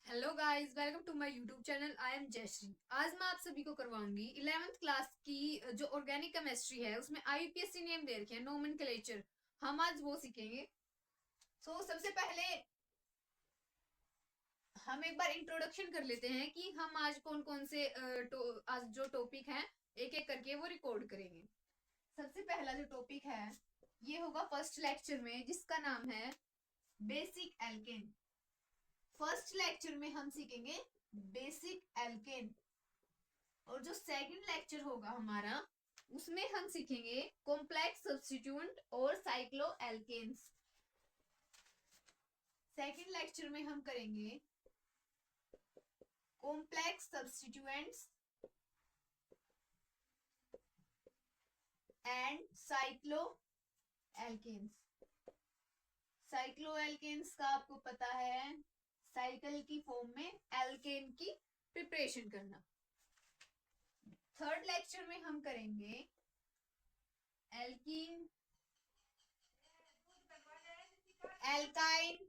Hello guys, welcome to my YouTube channel. I am Jayashree. आज मैं आप सभी को करवाऊंगी 11th क्लास की जो ऑर्गेनिक केमिस्ट्री है उसमें आईयूपीएससी नेम दे रखे हैं नोमेनक्लेचर। हम आज वो सीखेंगे। सबसे पहले हम एक बार इंट्रोडक्शन कर लेते हैं कि हम आज कौन कौन से आज जो टॉपिक हैं एक एक करके वो रिकॉर्ड करेंगे। सबसे पहला जो टॉपिक है ये होगा फर्स्ट लेक्चर में, जिसका नाम है बेसिक एल्केन। फर्स्ट लेक्चर में हम सीखेंगे बेसिक एल्केन। और जो सेकंड लेक्चर होगा हमारा उसमें हम सीखेंगे कॉम्प्लेक्स सब्स्टिट्यूएंट और साइक्लो एल्केन्स। सेकंड लेक्चर में हम करेंगे complex substituents and cycloalkanes. Cycloalkanes का आपको पता है, साइकिल की फॉर्म में एल्केन की प्रिपरेशन करना। थर्ड लेक्चर में हम करेंगे एल्कीन, एल्काइन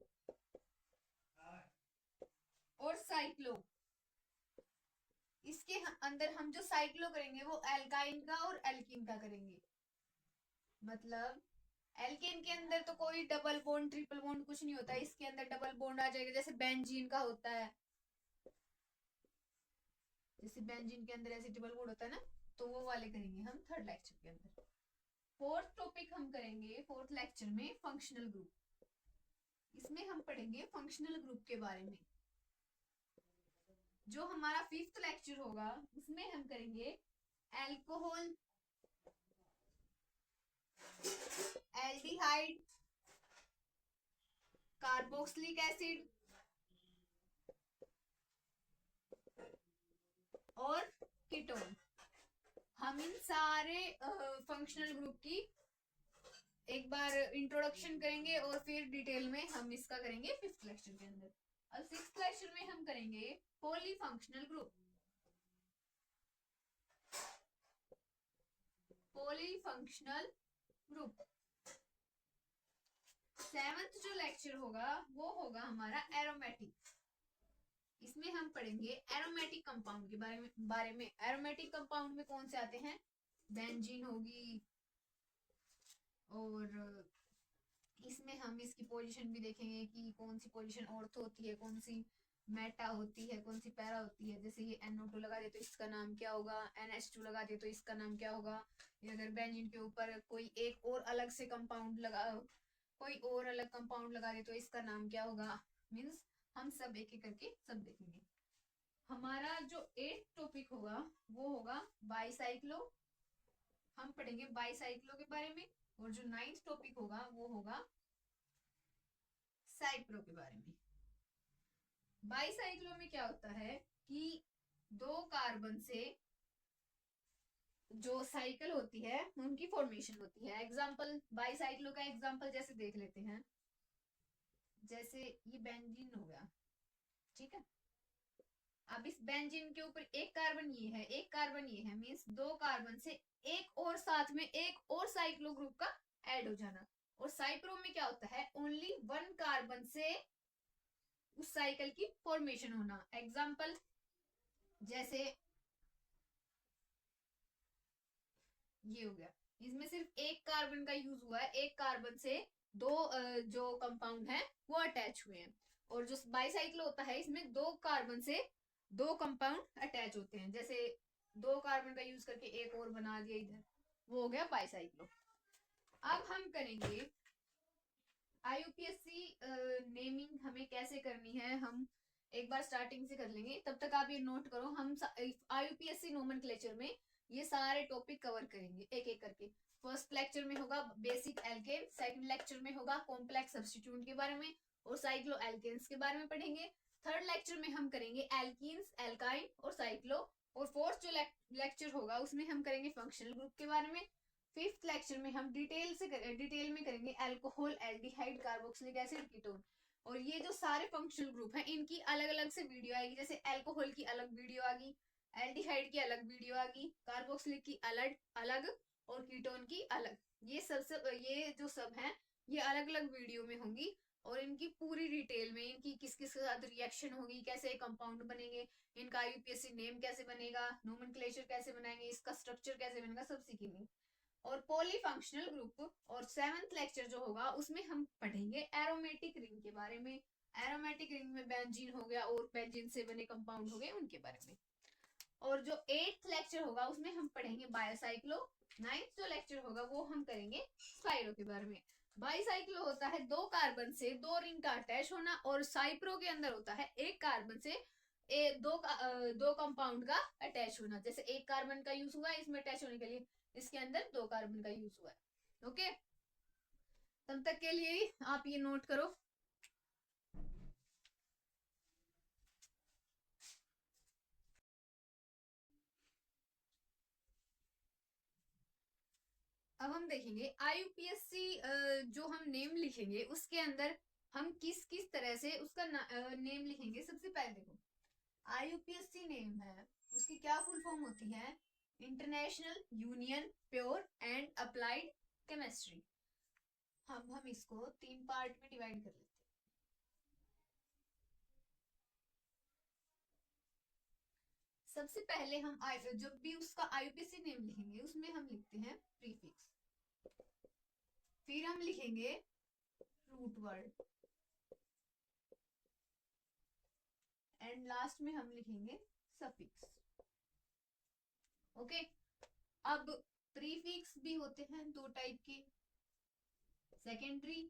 और साइक्लो। इसके अंदर हम जो साइक्लो करेंगे वो एल्काइन का और एल्कीन का करेंगे। मतलब एल्केन के अंदर तो कोई डबल बॉन्ड ट्रिपल बॉन्ड कुछ नहीं होता है, इसके अंदर डबल बॉन्ड आ जाएगा जैसे बेंजीन का होता है। जैसे बेंजीन के अंदर ऐसे डबल बॉन्ड होता है ना, तो वो वाले करेंगे हम थर्ड लेक्चर के अंदर। फोर्थ टॉपिक हम करेंगे फोर्थ लेक्चर में फंक्शनल ग्रुप। इसमें हम पढ़ेंगे फंक्शनल ग्रुप के बारे में। जो हमारा फिफ्थ लेक्चर होगा उसमें हम करेंगे एल्कोहल, एल्डिहाइड, कार्बोक्सिलिक एसिड और कीटोन। हम इन सारे फंक्शनल ग्रुप की एक बार इंट्रोडक्शन करेंगे और फिर डिटेल में हम इसका करेंगे फिफ्थ लेक्चर के अंदर। अब सिक्स्थ लेक्चर में हम करेंगे polyfunctional group. Polyfunctional group. Seventh जो लेक्चर होगा वो होगा हमारा एरोमेटिक। इसमें हम पढ़ेंगे एरोमेटिक कंपाउंड के बारे में। एरोमेटिक कंपाउंड में कौन से आते हैं, बेंजीन होगी, और इसमें हम इसकी पोजीशन भी देखेंगे कि कौन सी पोजीशन ऑर्थो होती है, कौन सी मेटा होती है, कौन सी पैरा होती है। जैसे ये NO2 लगा दे तो इसका नाम क्या होगा, NH2 लगा दे तो इसका नाम क्या होगा। अगर बेंजीन के ऊपर कोई एक और अलग से कंपाउंड लगा, कोई और अलग कंपाउंड लगा दे तो इसका नाम क्या होगा। मीन्स हम सब एक एक करके सब देखेंगे। हमारा जो 8th टॉपिक होगा वो होगा बाईसाइक्लो। हम पढ़ेंगे बाईसाइक्लो के बारे में। और जो 9th टॉपिक होगा वो होगा साइक्लो के बारे में। बाईसाइक्लो में क्या होता है कि दो कार्बन से जो साइकिल होती है उनकी फॉर्मेशन होती है। एग्जाम्पल बाईसाइक्लो का एग्जाम्पल जैसे देख लेते हैं। जैसे ये बेंजीन हो गया, ठीक है। अब इस बेंजीन के ऊपर एक कार्बन ये है, एक कार्बन ये है, मीन्स दो कार्बन से एक और साथ में एक और साइक्लो ग्रुप का ऐड हो जाना। और साइक्लो में क्या होता है, ओनली वन कार्बन से उस साइकिल की फॉर्मेशन होना। एग्जाम्पल जैसे ये हो गया, इसमें सिर्फ एक कार्बन का यूज हुआ है, एक कार्बन से दो जो कंपाउंड है वो अटैच हुए हैं। और जो बाईसाइक्लो होता है इसमें दो कार्बन से दो कंपाउंड अटैच होते हैं। जैसे दो कार्बन का यूज करके एक और बना दिया इधर, वो हो गया बाईसाइक्लो। अब हम करेंगे आईयूपीएससी नेमिंग हमें कैसे करनी है, हम एक बार स्टार्टिंग से कर लेंगे। तब तक आप ये नोट करो, हम आईयूपीएससी नोमेनक्लेचर में ये सारे टॉपिक कवर करेंगे एक एक करके। फर्स्ट लेक्चर में होगा बेसिक एल्केन, सेकंड लेक्चर में होगा कॉम्प्लेक्स सब्स्टिट्यूएंट के बारे में और साइक्लो एल्केन्स के बारे में पढ़ेंगे। थर्ड लेक्चर में हम करेंगे एल्कीन्स, एल्काइन और साइक्लो। और फोर्थ जो लेक्चर होगा उसमें हम करेंगे फंक्शनल ग्रुप के बारे में। फिफ्थ लेक्चर में हम डिटेल में करेंगे alcohol, aldehyde, carboxylic acid, ketone. और ये जो सारे फंक्शनल ग्रुप हैं इनकी अलग अलग से वीडियो आएगी। जैसे अल्कोहल की अलग वीडियो आ गई, एल्डिहाइड की अलग वीडियो आ गई, कार्बोक्सिलिक की अलग अलग और कीटोन की अलग। ये जो सब है ये अलग अलग वीडियो में होंगी। और इनकी पूरी डिटेल में इनकी किस किस के साथ रिएक्शन होगी, कैसे कंपाउंड बनेंगे, इनका आईयूपीएससी नेम कैसे बनेगा, नोमेनक्लेचर कैसे बनाएंगे, इसका स्ट्रक्चर कैसे बनेगा, सब सीखेंगे। और पॉलीफंक्शनल ग्रुप और 7th लेक्चर जो होगा उसमें हम पढ़ेंगे एरोमेटिक रिंग के बारे में। एरोमेटिक रिंग में बेंजीन हो गया और बेंजीन से बने कंपाउंड हो गए उनके बारे में। और जो 8th लेक्चर होगा उसमें हम पढ़ेंगे बायोसाइक्लो। 9th जो लेक्चर होगा वो हम करेंगे स्पाइरो के बारे में। बाईसाइक्लो होता है 2 कार्बन से 2 रिंग का अटैच होना, और साइप्रो के अंदर होता है 1 कार्बन से दो कंपाउंड का अटैच होना। जैसे 1 कार्बन का यूज हुआ है इसमें अटैच होने के लिए, इसके अंदर 2 कार्बन का यूज हुआ है। ओके, तब तक के लिए आप ये नोट करो। अब हम देखेंगे आईयूपीएससी जो हम नेम लिखेंगे उसके अंदर हम किस किस तरह से उसका नेम लिखेंगे। सबसे पहले देखो, आईयूपीएससी नेम है उसकी क्या फुल फॉर्म होती है, international union pure and applied chemistry. हम इसको 3 पार्ट में डिवाइड कर लेते हैं। सबसे पहले हम जब भी उसका आईयूपीएससी नेम लिखेंगे उसमें हम लिखते हैं प्रीफिक्स, फिर हम लिखेंगे रूट वर्ड, एंड लास्ट में हम लिखेंगे सफिक्स। ओके, अब प्रीफिक्स भी होते हैं 2 टाइप के, सेकेंडरी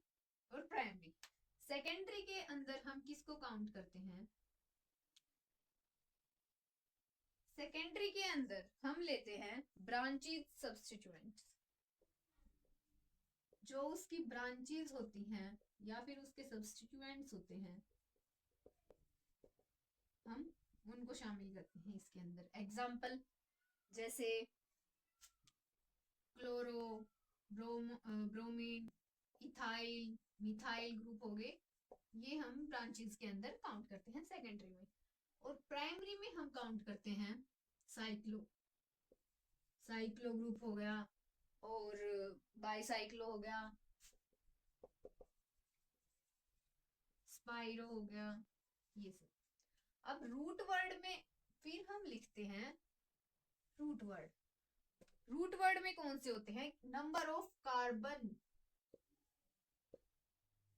और प्राइमरी। सेकेंडरी के अंदर हम किसको काउंट करते हैं, सेकेंडरी के अंदर हम लेते हैं ब्रांचेस सब्स्टिट्यूएंट्स। जो उसकी ब्रांचेस होती हैं या फिर उसके सब्स्टिट्यूएंट्स होते हैं हम उनको शामिल करते हैं इसके अंदर। एग्जाम्पल जैसे chloro, bromine, ethyl, methyl group हो गए, ये हम ब्रांचेस के अंदर काउंट करते हैं सेकेंडरी में। और प्राइमरी में हम काउंट करते हैं साइक्लो, साइक्लो ग्रुप हो गया और बाईसाइक्लो हो गया, स्पाइरो हो गया, ये सब। अब रूट वर्ड में फिर हम लिखते हैं रूट वर्ड। रूट वर्ड में कौन से होते हैं, number of carbon,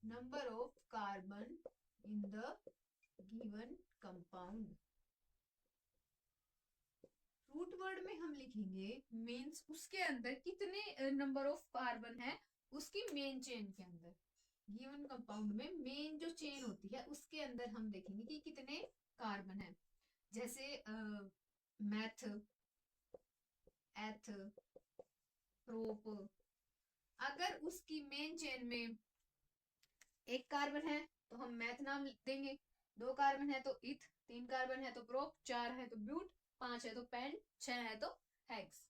number of carbon in the given compound. Root word में हम लिखेंगे मींस उसके अंदर कितने नंबर ऑफ कार्बन है उसकी मेन चेन के अंदर। गिवन कंपाउंड में मेन जो चेन होती है उसके अंदर हम देखेंगे कि कितने कार्बन है। जैसे मैथ, एथ, प्रोप, अगर उसकी मेन चेन में 1 कार्बन है तो हम मैथ नाम देंगे, 2 कार्बन है तो इथ, 3 कार्बन है तो प्रोप, 4 है तो ब्यूट, 5 है तो पेंट, 6 है तो हेक्स।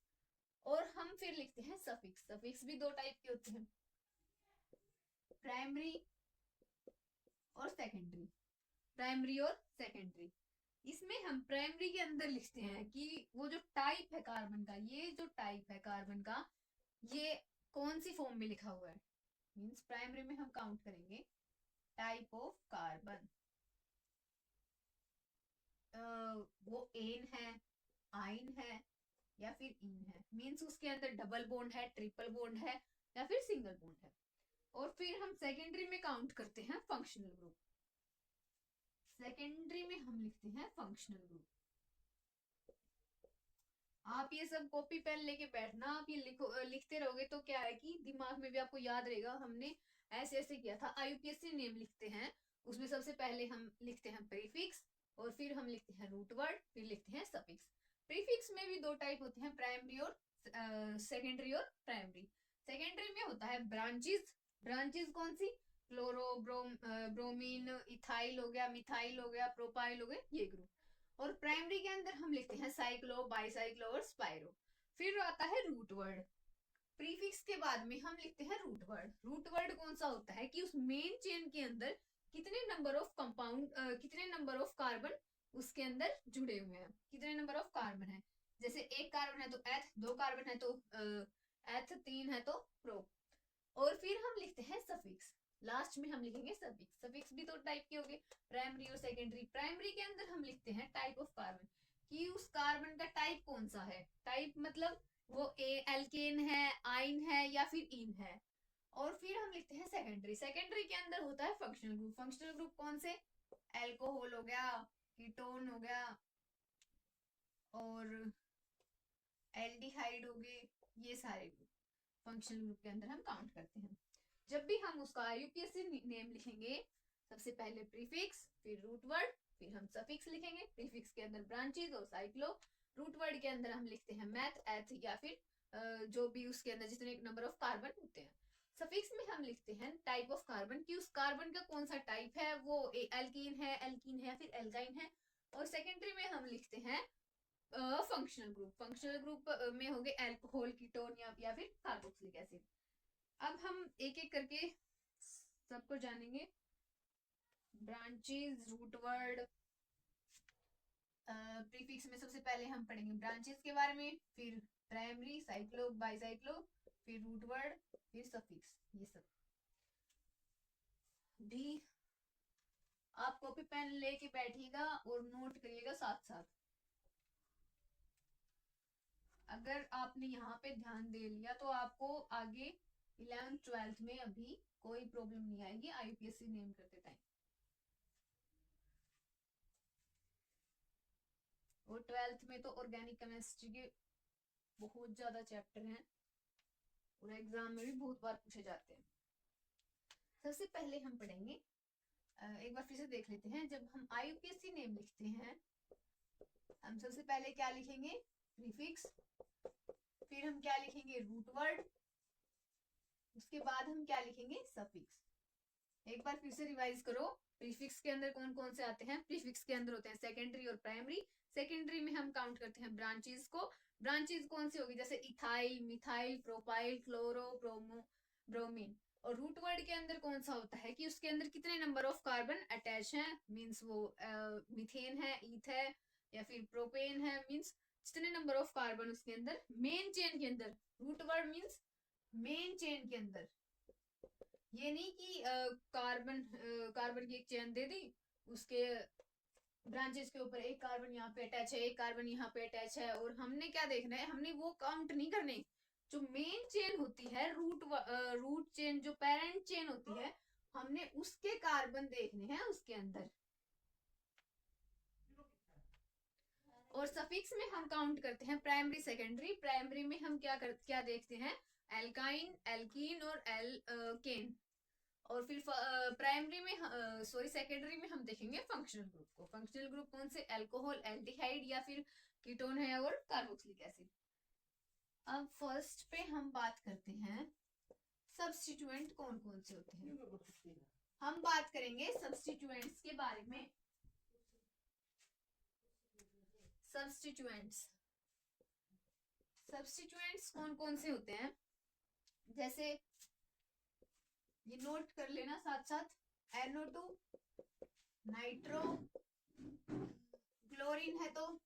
और हम फिर लिखते हैं सफिक्स। सफिक्स भी 2 टाइप के होते हैं, प्राइमरी और सेकेंडरी। प्राइमरी और सेकेंडरी, इसमें हम प्राइमरी के अंदर लिखते हैं कि वो जो टाइप है कार्बन का, ये जो टाइप है कार्बन का ये कौन सी फॉर्म में लिखा हुआ है। मींस प्राइमरी में हम काउंट करेंगे टाइप ऑफ कार्बन, वो एन है, आइन है या फिर इन है। मींस उसके अंदर डबल बॉन्ड है, ट्रिपल बॉन्ड है या फिर सिंगल बॉन्ड है। और फिर हम सेकेंडरी में काउंट करते हैं फंक्शनल ग्रुप। सेकेंडरी में हम लिखते हैं फंक्शनल ग्रुप। आप ये सब कॉपी पेन लेके बैठना, आप ये लिखते रहोगे तो क्या है कि दिमाग में भी आपको याद रहेगा हमने ऐसे ऐसे किया था। आईयूपीएससी नेम लिखते हैं उसमें सबसे पहले हम लिखते हैं प्रीफिक्स और फिर हम लिखते हैं रूट वर्ड, फिर लिखते हैं सफिक्स। प्रीफिक्स में भी 2 टाइप होते हैं, प्राइमरी और सेकेंडरी और प्राइमरी। सेकेंडरी में होता है ब्रांचेस। ब्रांचेस कौन सी, क्लोरो, ब्रोमीन, इथाइल हो गया, मिथाइल हो गया, प्रोपाइल हो गए, ये ग्रुप। और प्राइमरी के अंदर हम लिखते हैं साइक्लो, बाईसाइक्लो और स्पाइरो। फिर आता है रूट वर्ड। प्रीफिक्स के बाद में हम लिखते हैं रूट वर्ड। रूट वर्ड कौन सा होता है कि उस मेन चेन के अंदर कितने नंबर ऑफ कंपाउंड, कितने नंबर ऑफ कार्बन उसके अंदर जुड़े हुए हैं, कितने नंबर ऑफ कार्बन है। जैसे 1 कार्बन है तो एथ, 2 कार्बन है तो एथ, 3 है तो प्रो। और फिर हम लिखते हैं सफिक्स। लास्ट में हम लिखेंगे सफिक्स। सफिक्स भी दो टाइप के हो गए, प्राइमरी और सेकेंडरी। प्राइमरी के अंदर हम लिखते हैं टाइप ऑफ कार्बन, कि उस कार्बन का टाइप कौन सा है। टाइप मतलब वो एल्केन है, आइन है या फिर इन है। और फिर हम लिखते हैं सेकेंडरी। सेकेंडरी के अंदर होता है फंक्शनल ग्रुप। फंक्शनल ग्रुप कौन से, एल्कोहल हो गया, कीटोन हो गया, और एल्डिहाइड हो गए, ये सारे ग्रुप फंक्शनल ग्रुप के अंदर हम काउंट करते हैं। जब भी हम उसका आईयूपीएसी नेम लिखेंगे, सबसे पहले प्रीफिक्स, फिर रूट वर्ड, फिर हम सफिक्स लिखेंगे। प्रीफिक्स के अंदर ब्रांचेस और साइक्लो, रूट वर्ड के अंदर हम लिखते हैं मैथ, एथ या फिर जो भी उसके अंदर जितने नंबर ऑफ कार्बन होते हैं। सफिक्स में हम लिखते हैं टाइप ऑफ कार्बन, कि उस कार्बन का कौन सा टाइप है, वो एल्कीन है या फिर एल्काइन है। और सेकेंडरी में हम लिखते हैं फंक्शनल ग्रुप। फंक्शनल ग्रुप में हो गए एल्कोहल, कीटोन या फिर कार्बोक्सिलिक एसिड। अब हम एक एक करके सबको जानेंगे। ब्रांचेस, रूट वर्ड, प्रीफिक्स में सबसे पहले हम पढ़ेंगे ब्रांचेस के बारे में, फिर प्राइमरी, साइक्लो, बाइसाइक्लो, फिर रूट वर्ड, फिर सफिक्स। ये सब भी आप कॉपी पेन लेके बैठिएगा और नोट करिएगा साथ साथ। अगर आपने यहाँ पे ध्यान दे लिया तो आपको आगे 11th 12th में अभी कोई प्रॉब्लम नहीं आएगी आईयूपीएससी नेम करते टाइम। और 12th में तो ऑर्गेनिक केमिस्ट्री के बहुत ज्यादा चैप्टर हैं और एग्जाम में भी बहुत बार पूछे जाते हैं। सबसे पहले हम पढ़ेंगे, एक बार फिर से देख लेते हैं। जब हम आईयूपीएससी नेम लिखते हैं, हम सबसे पहले क्या लिखेंगे, प्रीफिक्स, फिर हम क्या लिखेंगे, रूट वर्ड, उसके बाद हम क्या लिखेंगे, सफिक्स। एक बार फिर से रिवाइज करो, प्रीफिक्स के अंदर कौन कौन से आते हैं। प्रीफिक्स के अंदर होते हैं सेकेंडरी और प्राइमरी। सेकेंडरी में हम काउंट करते हैं ब्रांचेस को। ब्रांचेस कौन सी होगी, जैसे ethyl, methyl, propyl, chloro, bromo, bromine. और रूट वर्ड के अंदर कौन सा होता है, कि उसके अंदर कितने नंबर ऑफ कार्बन अटैच हैं, मींस वो मीथेन है, ईथ है या फिर प्रोपेन है, मींस जितने नंबर ऑफ कार्बन उसके अंदर मेन चेन के अंदर। Root word means main chain के अंदर, ये नहीं कि कार्बन की एक चेन दे दी, उसके ब्रांचेस के ऊपर एक कार्बन यहाँ पे अटैच है, एक कार्बन यहाँ पे अटैच है, और हमने क्या देखना है, हमने वो काउंट नहीं करने। जो मेन चेन होती है, रूट चेन, जो पेरेंट चेन होती है, हमने उसके कार्बन देखने हैं उसके अंदर। और सफिक्स में हम काउंट करते हैं प्राइमरी, सेकेंडरी। प्राइमरी में हम क्या देखते हैं, एल्काइन, एल्कीन और एल्केन। और फिर प्राइमरी में सेकेंडरी में हम देखेंगे फंक्शनल ग्रुप को। फंक्शनल ग्रुप कौन से, अल्कोहल, एल्डिहाइड या फिर कीटोन है और कार्बोक्सिलिक एसिड। अब फर्स्ट पे हम बात करते हैं सब्स्टिट्यूएंट कौन कौन से होते हैं। हम बात करेंगे सब्स्टिट्यूएंट्स के बारे में। सब्स्टिट्यूएंट्स सब्स्टिट्यूएंट्स कौन कौन से होते हैं, जैसे ये नोट कर लेना साथ साथ, NO2, नाइट्रो, क्लोरीन है तो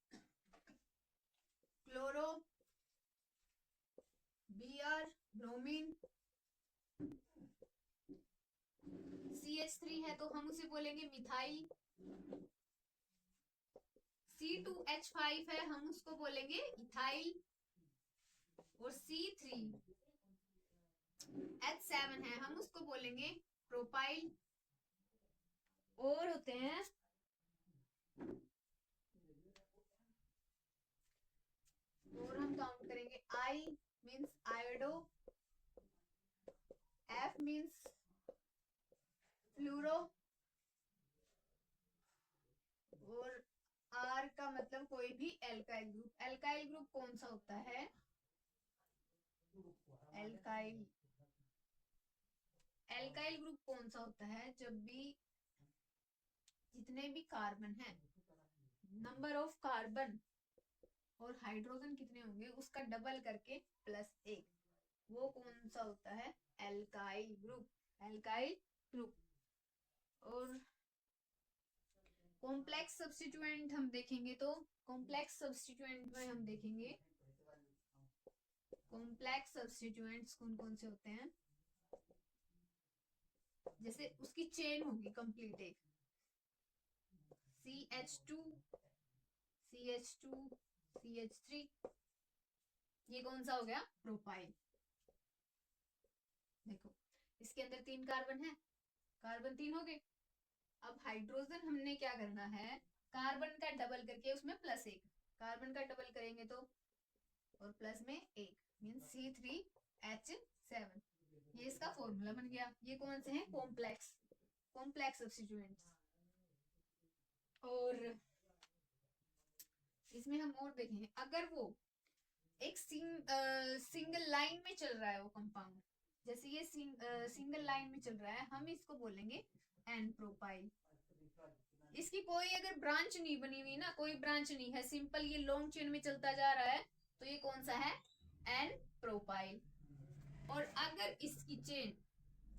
क्लोरो, Br, ब्रोमीन, CH3 है तो हम उसे बोलेंगे मिथाइल, C2H5 है हम उसको बोलेंगे इथाइल, और C3H7 है हम उसको बोलेंगे प्रोपाइल। और होते हैं और हम काउंट करेंगे, I means iodo, F means fluoro, और R का मतलब कोई भी एल्काइल ग्रुप। एल्काइल ग्रुप कौन सा होता है, एल्काइल ग्रुप कौन सा होता है, जब भी जितने भी कार्बन हैं, नंबर ऑफ कार्बन और हाइड्रोजन कितने होंगे उसका डबल करके प्लस एक, वो कौन सा होता है, एल्काइल ग्रुप। Alkyl group. और कॉम्प्लेक्स सब्स्टिट्यूएंट हम देखेंगे तो कॉम्प्लेक्स सब्स्टिट्यूएंट में हम देखेंगे कॉम्प्लेक्स सब्स्टिट्यूएंट्स कौन कौन से होते हैं। जैसे उसकी चेन होगी कंप्लीट एक CH2 CH2 CH3, ये कौन सा हो गया? प्रोपाइल। देखो इसके अंदर 3 कार्बन है, कार्बन 3 हो गए। अब हाइड्रोजन हमने क्या करना है, कार्बन का डबल करके उसमें +1, कार्बन का डबल करेंगे तो और प्लस में 1 मीन C3H7, ये इसका फॉर्मूला बन गया। ये कौन से हैं? Complex substituents. और इसमें हम और देखेंगे, अगर वो एक सिंगल लाइन में चल रहा है वो कंपाउंड, जैसे ये सिंगल लाइन में चल रहा है, हम इसको बोलेंगे एन प्रोपाइल। इसकी कोई अगर ब्रांच नहीं बनी हुई ना, कोई ब्रांच नहीं है, सिंपल ये लॉन्ग चेन में चलता जा रहा है, तो ये कौन सा है? N propyl. और अगर इसकी चेन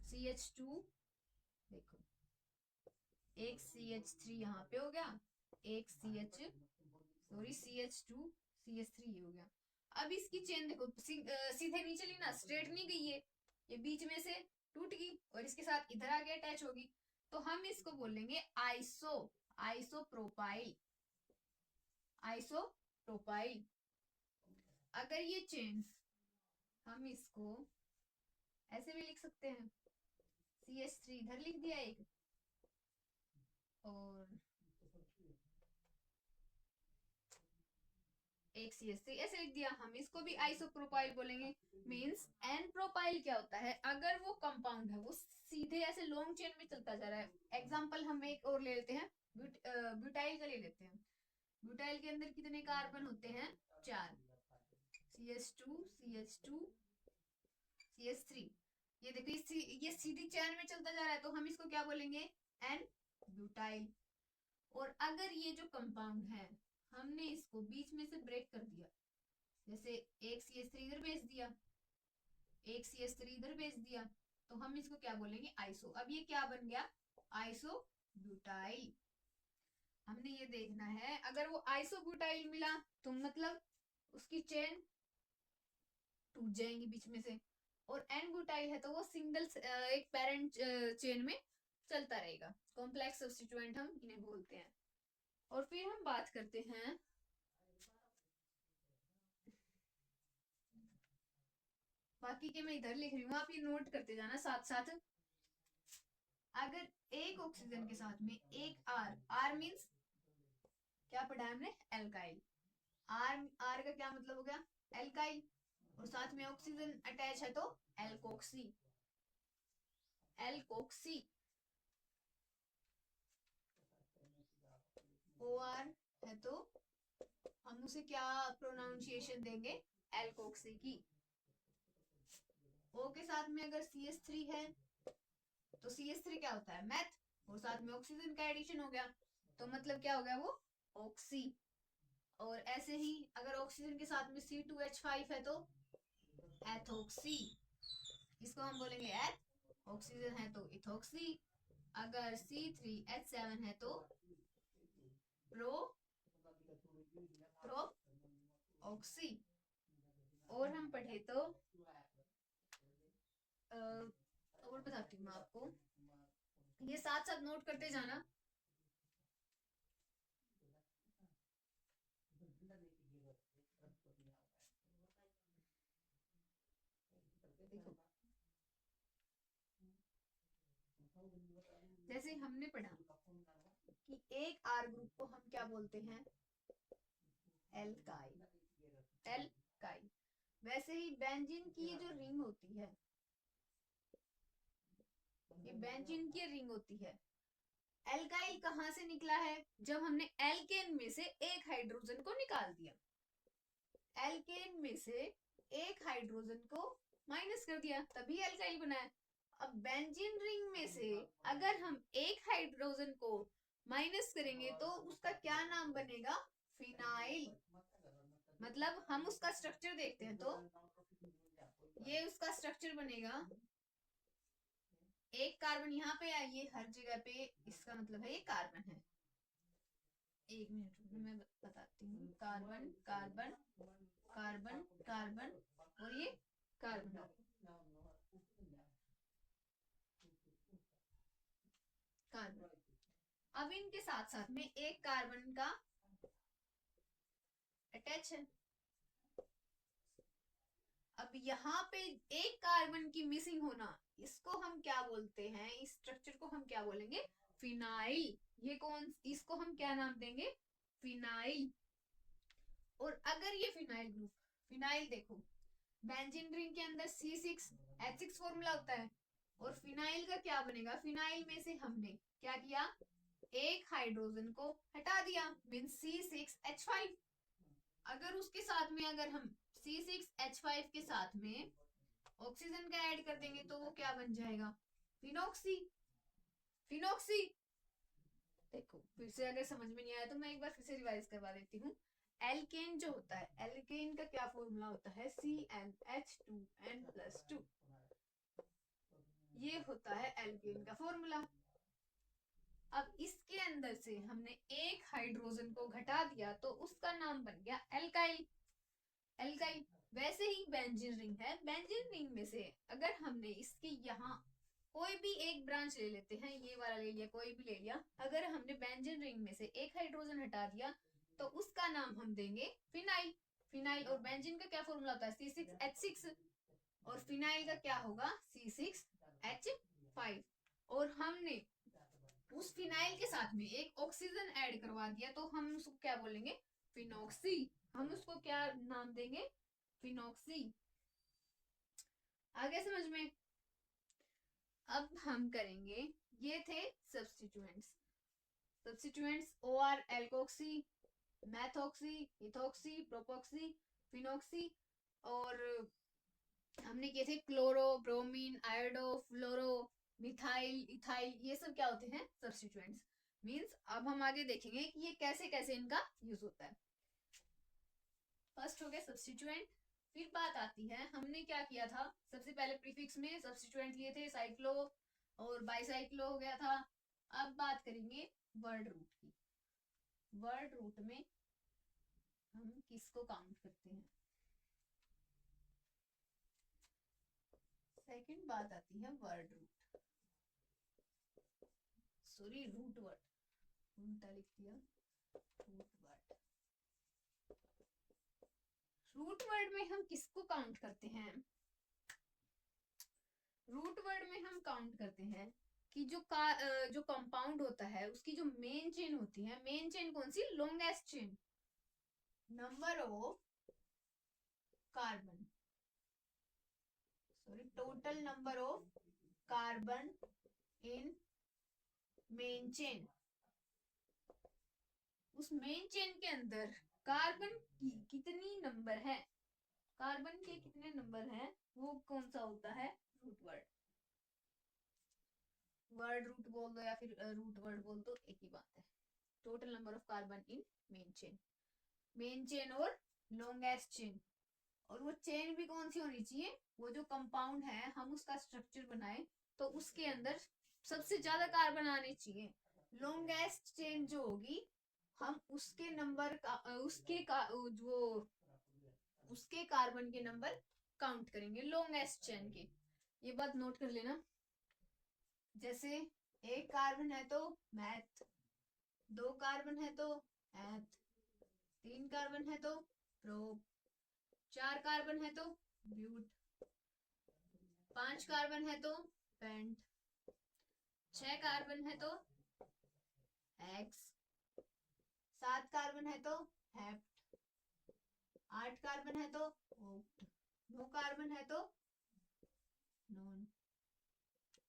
CH2, देखो एक CH3 यहाँ पे हो गया, एक CH2 CH3 ये हो गया। अब इसकी चेन देखो सीधे नहीं चली ना, स्ट्रेट नहीं गई है, ये बीच में से टूट गई और इसके साथ इधर आगे अटैच होगी, तो हम इसको बोलेंगे आइसोप्रोपाइल। आइसोप्रोपाइल। अगर ये चेन हम इसको ऐसे भी लिख सकते हैं, CH3 इधर लिख दिया एक, और एक CH3 ऐसे लिख दिया, हम इसको भी आइसोप्रोपाइल बोलेंगे। मींस एन प्रोपाइल क्या होता है, अगर वो कंपाउंड है वो सीधे ऐसे लॉन्ग चेन में चलता जा रहा है। एग्जांपल हम एक और ले लेते हैं, ब्यूटाइल का ले लेते हैं। ब्यूटाइल के अंदर कितने कार्बन होते हैं? 4, CH2 CH2 CH3। ये देखो ये सीधी चेन में चलता जा रहा है, तो हम इसको क्या बोलेंगे? N butyl. और अगर ये जो कंपाउंड है हमने इसको बीच में से ब्रेक कर दिया, जैसे एक CH3 इधर भेज दिया, एक CH3 इधर भेज दिया, तो हम इसको क्या बोलेंगे? आइसो। अब ये क्या बन गया? Iso butyl. हमने ये देखना है, अगर वो आइसो ब्यूटाइल मिला तो मतलब उसकी चेन टूट जाएंगी बीच में से, और एन ब्यूटाइल है तो वो सिंगल एक पेरेंट चेन में चलता रहेगा। कॉम्प्लेक्स सब्स्टिट्यूएंट हम इन्हें बोलते हैं। और फिर हम बात करते हैं बाकी के, मैं इधर लिख रही हूँ, आप ये नोट करते जाना साथ साथ। अगर एक ऑक्सीजन के साथ में एक आर मींस क्या पढ़ा है हमने? एल्काइल। आर का क्या मतलब हो गया? एल्काइल। और साथ में ऑक्सीजन अटैच है तो एल्कोक्सी। एल्कोक्सी। OR है तो हम उसे क्या प्रोनाउंसिएशन देंगे? एल्कोक्सी की। O के साथ में अगर CH3 है तो CH3 क्या होता है? मैथ। और साथ में ऑक्सीजन का एडिशन हो गया, तो मतलब क्या हो गया? वो ऑक्सी। और ऐसे ही अगर ऑक्सीजन के साथ में C2H5 है तो एथोक्सी। इसको हम बोलेंगे एथ। ऑक्सीजन है तो इथोक्सी। अगर C3H7 है तो प्रो ऑक्सी। और हम पढ़े तो और बताती हूँ मैं आपको, ये साथ साथ नोट करते जाना। देखो जैसे हमने पढ़ा कि एक आर ग्रुप को हम क्या बोलते हैं? एल्काइल। एल्काइल। वैसे ही बेंजीन की ये जो रिंग होती है, ये बेंजीन की रिंग होती है, एल्काइल कहां से निकला है? जब हमने एल्केन में से एक हाइड्रोजन को निकाल दिया, एल्केन में से एक हाइड्रोजन को माइनस कर दिया, तभी एल्काइल बना है। अब बेंजीन रिंग में से अगर हम एक हाइड्रोजन को माइनस करेंगे तो उसका क्या नाम बनेगा? फिनाइल। मतलब हम उसका स्ट्रक्चर देखते हैं तो ये उसका स्ट्रक्चर बनेगा, एक कार्बन यहाँ पे है, ये हर जगह पे, इसका मतलब है ये कार्बन है। एक मिनट मैं बताती हूँ। कार्बन कार्बन कार्बन कार्बन और ये कार्बन। कार्बन। अब इनके साथ साथ में एक कार्बन का अटैच है। अब यहाँ पे एक कार्बन की मिसिंग होना, इसको हम क्या बोलते हैं, इस स्ट्रक्चर को हम क्या बोलेंगे, फिनाइल। ये कौन, इसको हम क्या नाम देंगे, फिनाइल। और अगर ये फिनाइल ग्रुप, फिनाइल देखो बेंजीन रिंग के अंदर C6H6 फॉर्मूला होता है, और फिनाइल का क्या बनेगा, फिनाइल में से हमने क्या किया, एक हाइड्रोजन को हटा दिया, मीन C6H5। अगर उसके साथ में अगर हम C6H5 के साथ में ऑक्सीजन का ऐड कर देंगे तो वो क्या बन जाएगा, फिनॉक्सी। फिनॉक्सी देखो, फिर से अगर समझ में नहीं आया तो मैं एक बार फिर से रिवाइज करवा देती हूँ। एल्केन जो होता है, एल्केन का क्या फॉर्मूला होता है, CnH2n+2। ये होता है एल्केन का फॉर्मूला। अब इसके अंदर से हमने एक हाइड्रोजन को घटा दिया तो उसका नाम बन गया एल्काइल। एल्काइल। वैसे ही बेंजीन रिंग है, बेंजीन रिंग में से अगर हमने इसके यहाँ कोई भी एक ब्रांच ले लेते हैं, ये वाला ले लिया, कोई भी ले लिया, अगर हमने बेंजीन रिंग में से एक हाइड्रोजन हटा दिया तो उसका नाम हम देंगे फिनाइल। फिनाइल। और बेंजीन का क्या फॉर्मूला होता है, C6H6, और फिनाइल का क्या होगा, C6H5। और हमने उस फिनाइल के साथ में एक ऑक्सीजन ऐड करवा दिया तो हम उसको क्या बोलेंगे, फिनॉक्सी। हम उसको क्या नाम देंगे, फिनॉक्सी। आगे समझ में। अब हम करेंगे, ये थे substituents. Substituents OR alkoxy, methoxy, ethoxy, propoxy, phenoxy. और हमने किए थे chloro, bromine, iodo, fluoro, methyl, ethyl. ये सब क्या होते हैं, सब्स्टिट्यूएंट्स। मींस अब हम आगे देखेंगे कि ये कैसे कैसे इनका यूज होता है। फर्स्ट हो गया सब्स्टिट्यूएंट। फिर बात आती है, हमने क्या किया था, सबसे पहले प्रीफिक्स में सब्स्टिट्यूएंट लिए थे, साइक्लो और बाईसाइक्लो हो गया था। अब बात करेंगे वर्ड रूट की। वर्ड रूट में हम किसको काउंट करते हैं। सेकंड बात आती है word root, sorry root word, उल्टा लिख दिया, रूट वर्ड। रूट वर्ड में हम किसको काउंट करते हैं, रूट वर्ड में हम काउंट करते हैं कि जो कंपाउंड होता है उसकी जो मेन चेन होती है, मेन चेन कौन सी, longest chain, number of carbon, sorry total number of carbon in main chain. उस मेन चेन के अंदर कार्बन की कितनी नंबर है, कार्बन के कितने नंबर हैं, वो कौन सा होता है, रूट वर्ड। वर्ड रूट बोल दो या फिर रूट वर्ड बोल दो, एक ही बात है। Total number of carbon in main chain, main chain और लॉन्गेस्ट चेन। और वो चेन भी कौन सी होनी चाहिए, वो जो कंपाउंड है हम उसका स्ट्रक्चर बनाए तो उसके अंदर सबसे ज्यादा कार्बन आने चाहिए। लॉन्गेस्ट चेन जो होगी हम उसके नंबर का उसके कार्बन के नंबर काउंट करेंगे, लॉन्गेस्ट चेन के। ये बात नोट कर लेना। जैसे एक कार्बन है तो मैथ, दो कार्बन है तो एथ, तीन कार्बन है तो प्रोप, चार कार्बन है तो ब्यूट, पांच कार्बन है तो पेंट, छह कार्बन है तो एक्स, सात कार्बन है तो हेप्ट, आठ कार्बन है तो ओक्ट, नौ कार्बन है तो नॉन,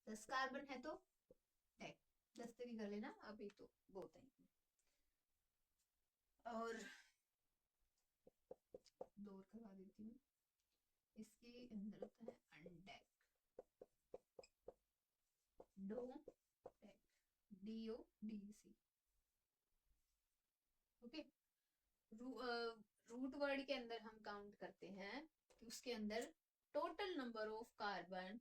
10 कार्बन है तो टेक। 10 तक ही कर लेना, अभी तो बहुत है। और दो और करवा देती हूँ, इसके अंदर होता है undec, dodec, DODC। Okay. Root word के अंदर हम काउंट करते हैं कि उसके अंदर total number of carbon,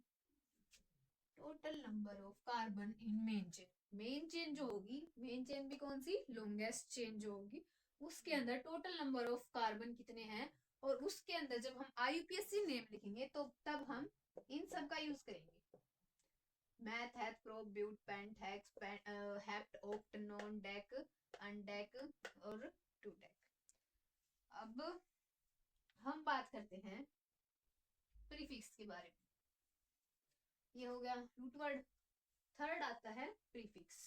total number of carbon in main chain. Main chain जो होगी, मेन चेन भी कौन सी, लॉन्गेस्ट चेन जो होगी, उसके अंदर टोटल नंबर ऑफ कार्बन कितने हैं। और उसके अंदर जब हम IUPAC नेम लिखेंगे तो तब हम इन सब का यूज करेंगे। Meth, eth, prop, but, pent, hex, hept, oct, non, dec, undec और टू डेक। अब हम बात करते हैं प्रीफिक्स के बारे में। ये हो गया रूट वर्ड। थर्ड आता है प्रीफिक्स।